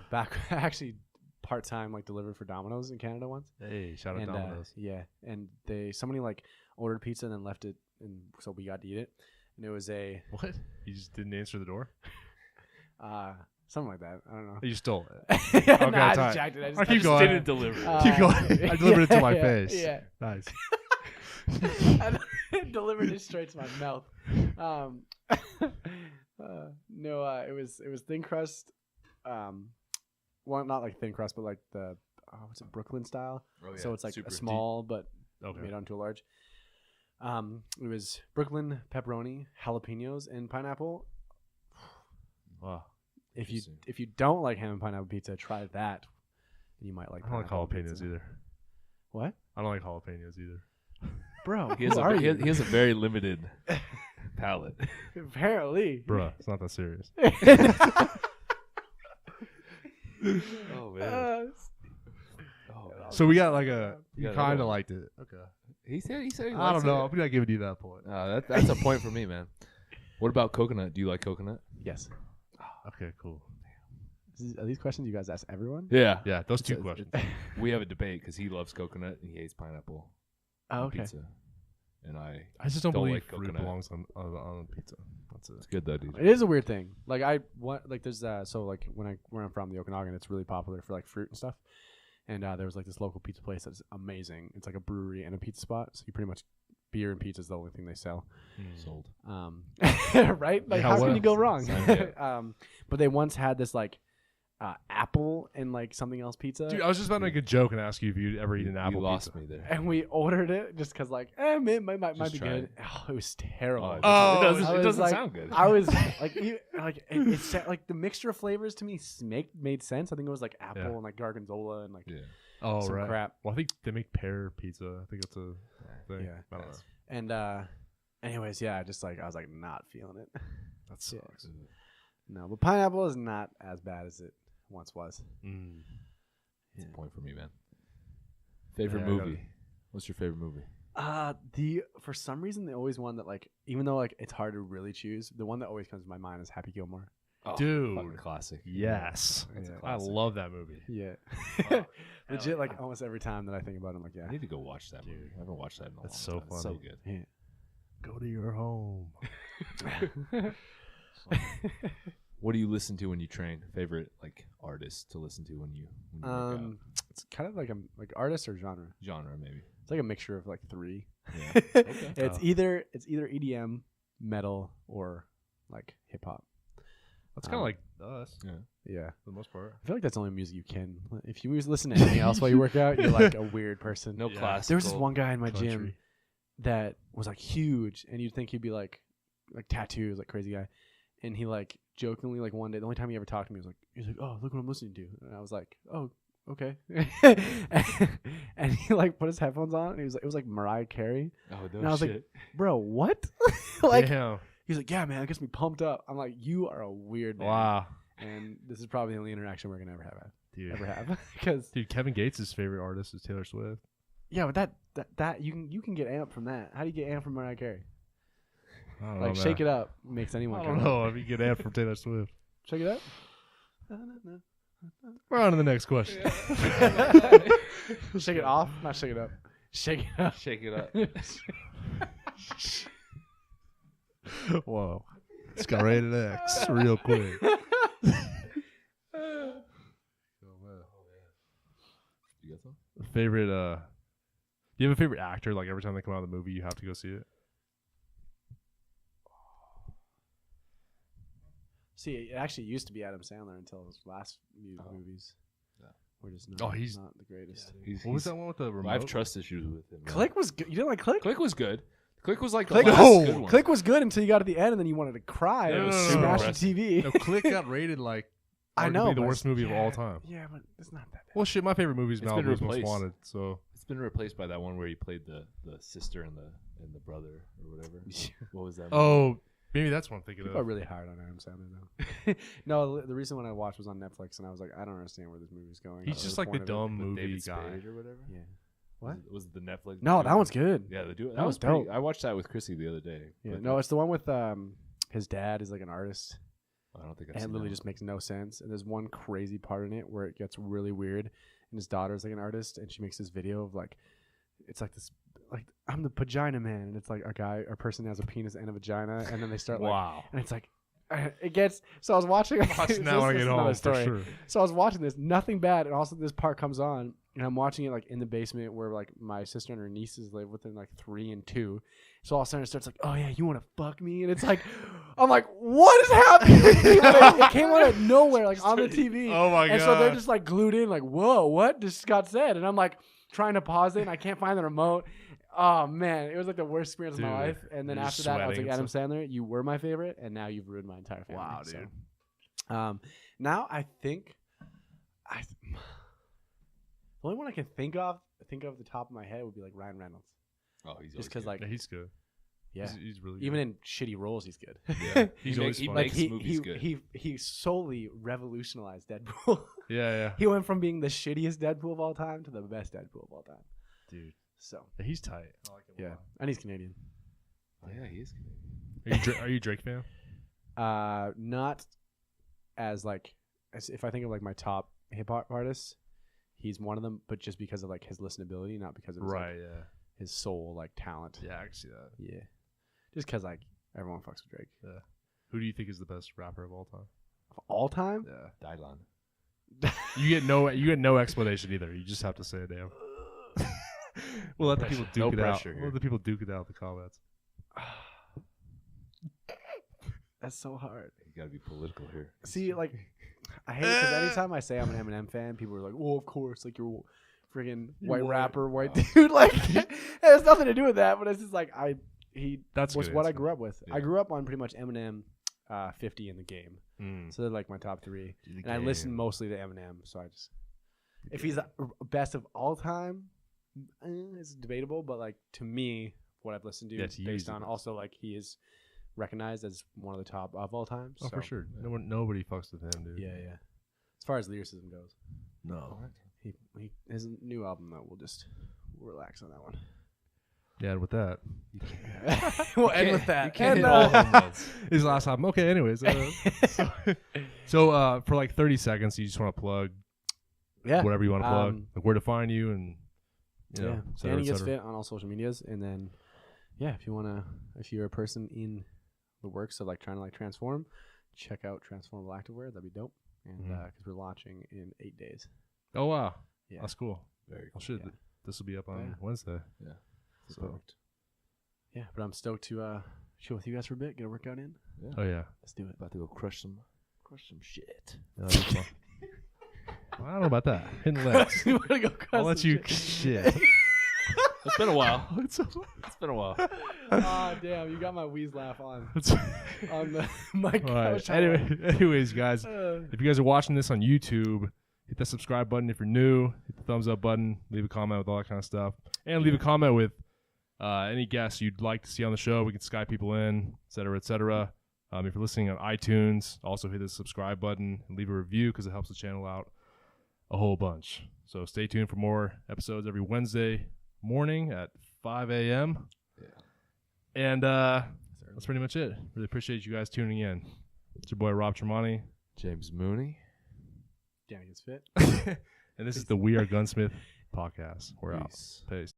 Back actually part-time like delivered for Domino's in Canada once. Hey, shout out And Domino's. yeah, and somebody like ordered pizza and then left it, and so we got to eat it. And it was a What? You just didn't answer the door? something like that. I don't know. You stole it. No, Okay, I tight. just jacked it. I keep going. didn't deliver it. Keep going. I delivered it to my yeah, face. Yeah. Nice. I delivered it straight to my mouth. No, it was thin crust. Well, not like thin crust, but like the what's it, Brooklyn style. Oh, yeah. So it's like Super a small but Okay. made onto a large. It was Brooklyn pepperoni, jalapenos, and pineapple. Wow. If Interesting. you don't like ham and pineapple pizza, try that, and you might like. I don't like pineapple jalapenos pizza. either. What, I don't like jalapenos either. bro? He has, who are you? he has a very limited palate. Apparently. Bruh, it's not that serious. Oh man. So we got like a. You You got kind another of one. liked it. Okay. He said he I likes don't know. it. I'm not giving you that point. That's a point for me, man. What about coconut? Do you like coconut? Yes. Okay, cool. Are these questions you guys ask everyone? Yeah. Yeah, those two questions. We have a debate because he loves coconut and he hates pineapple. Oh, okay. pizza, and I just don't believe like fruit coconut. belongs on pizza. That's it. It's good though, dude. It is a weird thing. Like there's so like where I'm from, the Okanagan, it's really popular for like fruit and stuff. And there was like this local pizza place that's amazing. It's like a brewery and a pizza spot. So you pretty much beer and pizza is the only thing they sell. Sold. Right? Like Yeah, how can what you go else? wrong? Yeah. But they once had this like apple and like something else pizza. Dude, I was just about to make a joke and ask you if you'd ever eaten apple You lost pizza. Uh, me there. and we ordered it just because like, might Just be try good. it. Oh, it was terrible. Oh, it doesn't, I it was doesn't like- sound good. I was like, like the mixture of flavors to me made sense. I think it was like apple Yeah. and like gorgonzola and like yeah. Oh, some right. crap. Well, I think they make pear pizza. I think it's a thing. Yeah. I don't know. And anyways, yeah, just like I was like not feeling it. That sucks. No, but pineapple is not as bad as it once was. Mm. That's a point for me, man. Favorite Yeah, I movie? gotta- What's your favorite movie? For some reason they always one that like even though like it's hard to really choose, the one that always comes to my mind is Happy Gilmore. Oh, Dude. fucking classic. Yes. That's a Yeah. I classic. love that movie. Yeah. Oh, Legit, hell like yeah. almost every time that I think about it, I'm like, yeah. I need to go watch that Dude. movie. I haven't watched that in a That's long so time. It's so funny. good. Yeah. Go to your home. What do you listen to when you train? Favorite like artist to listen to when you work out? It's kind of like a like artist or genre. Genre maybe. It's like a mixture of like three. Yeah. Okay. It's Oh. either EDM, metal, or like hip hop. That's kind of like us Yeah. Yeah, for the most part. I feel like that's the only music you can. If you listen to anything else while you work out, you're like a weird person. No Yeah. classical. There was this one guy in my gym Country. that was like huge, and you'd think he'd be like tattoos, like crazy guy. And he like jokingly like one day, the only time he ever talked to me was like, oh, look what I'm listening to, and I was like, oh, okay. And he like put his headphones on, and he was like, it was like Mariah Carey, Oh no and I was shit. like, bro, what? Like Damn. he's like, yeah, man, it gets me pumped up. I'm like, you are a weird man. Wow. And this is probably the only interaction we're gonna ever have, Dude. because Dude, Kevin Gates' favorite artist is Taylor Swift. yeah, but that you can get amped from that. How do you get amped from Mariah Carey? I don't Like know, Shake man. It Up makes anyone. I come don't up. know if you get amped from Taylor Swift. Shake It Up. We're on to the next question. Shake it off, not shake it up. Shake it up. Shake it up. Whoa. It's got rated X real quick. You got some? Favorite, do you have a favorite actor? Like every time they come out of the movie, you have to go see it? See, it actually used to be Adam Sandler until his last movies. Yeah. Were just not, Oh, he's- not the greatest. What was that one with the remote? I have trust issues with him. man. Click was good. You didn't like Click? Click was good. Click was like the Click, last No. good one. Click was good until you got to the end, and then you wanted to cry No, and no, no, smash no. the TV. No, Click got rated like I know, arguably the but worst movie of all time. Yeah, but it's not that bad. Well, shit, my favorite movie is It's been Malibu's Most replaced. Wanted. So It's been replaced by that one where he played the sister and the brother or whatever. What was that? movie? oh, maybe that's what I'm thinking People are of. really hard on Adam Sandler though. No, the recent one I watched was on Netflix, and I was like, I don't understand where this movie's going. He's What just was like the point of it? dumb With movie David guy. Spade or whatever. Yeah. What? Was it the Netflix? No, duo? that one's good. Yeah, the duo. That was pretty- dope. I watched that with Chrissy the other day. Yeah. but No, it's the one with his dad is like an artist, I don't think I've and it seen literally that just makes no sense. And there's one crazy part in it where it gets really weird, and his daughter's like an artist, and she makes this video of like, it's like this, like I'm the vagina man, and it's like a guy or person has a penis and a vagina, and then they start like, Wow. and it's like, it gets. So I was watching. Watch now when I this get is home, another for story. sure. So I was watching this, nothing bad, and also this part comes on, and I'm watching it like in the basement where like my sister and her nieces live within like 3 and 2. So all of a sudden it starts like, oh yeah, you want to fuck me? And it's like, I'm like, what is happening? It came out of nowhere, like on the TV. Oh my and god. so they're just like glued in, like, whoa, what just got said? And I'm like trying to pause it, and I can't find the remote. Oh man, it was like the worst experience of my Dude, life. And then you're after that, I was sweating like, and Adam Sandler, you were my favorite, and now you've ruined my entire family. Wow, So, dude. now I think the only one I can think of the top of my head would be like Ryan Reynolds, Oh, he's just always because good. like Yeah, he's good. yeah, He's really good. even in shitty roles he's good. Yeah. He's He always he fun. Like makes movies good. he solely revolutionized Deadpool. yeah. He went from being the shittiest Deadpool of all time to the best Deadpool of all time. Dude. So Yeah, he's tight. I like him a yeah, lot. and he's Canadian. Oh, yeah, he is Canadian. Are you a Drake fan? Not as like as if I think of like my top hip hop artists, he's one of them, but just because of like his listenability, not because of his, like, Yeah. his sole like talent. Yeah, I can see that. Yeah, just because like everyone fucks with Drake. Yeah. Who do you think is the best rapper of all time? Of all time? Yeah. Dylan. You get no explanation either. You just have to say it, damn. We'll let the people duke it out. We'll let the people duke it out in the comments. That's so hard. You gotta be political here. See, like, I hate it because anytime I say I'm an Eminem fan, people are like, "Well, of course, like you're friggin' white rapper, white dude." Like, it has nothing to do with that. But it's just like That's was good what I answer. grew up with. Yeah. I grew up on pretty much Eminem, 50 in the game. So they're like my top three. And I listen mostly to Eminem. So I just, if he's the best of all time, it's debatable. But like to me, what I've listened to, Yeah, to you based he's the on best. also like he is recognized as one of the top of all time. Oh, for sure. Nobody fucks with him, dude. Yeah. As far as lyricism goes, No. his new album though, we'll relax on that one. Yeah, and with that, We'll end with that. You can't And, hit all home runs. his last album. Okay, anyways. So for like 30 seconds, you just want to plug yeah, whatever you want to plug, like where to find you, and you know, yeah. et cetera, Danny et Gets cetera. Fit on all social medias, and then if you're a person in the works of like trying to like transform, check out Transformable Activewear. That'd be dope. And because we're launching in 8 days. Oh wow, Yeah, that's cool. Very Well, shit, Yeah. this will be up on Yeah. Wednesday. Yeah. So, Perfect. yeah. But I'm stoked to chill with you guys for a bit, get a workout in. Yeah. oh yeah, Let's do it. About to go crush some shit. yeah, that'll be fun. Well, I don't know about that. Hitting legs. We wanna go crush I'll let some you. shit. Shit. It's been a while. It's been a while. Oh damn! You got my wheeze laugh on the mic. All right. Anyways, guys, if you guys are watching this on YouTube, hit that subscribe button if you're new. Hit the thumbs up button. Leave a comment with all that kind of stuff, and leave a comment with any guests you'd like to see on the show. We can Skype people in, et cetera, et cetera. If you're listening on iTunes, also hit the subscribe button and leave a review because it helps the channel out a whole bunch. So stay tuned for more episodes every Wednesday morning at 5 a.m. Yeah. And that's pretty much it. Really appreciate you guys tuning in. It's your boy Rob Tremonte. James Mooney. Danny Gets Fit. And this is the We Are Gunsmith podcast. We're out. Peace. Peace.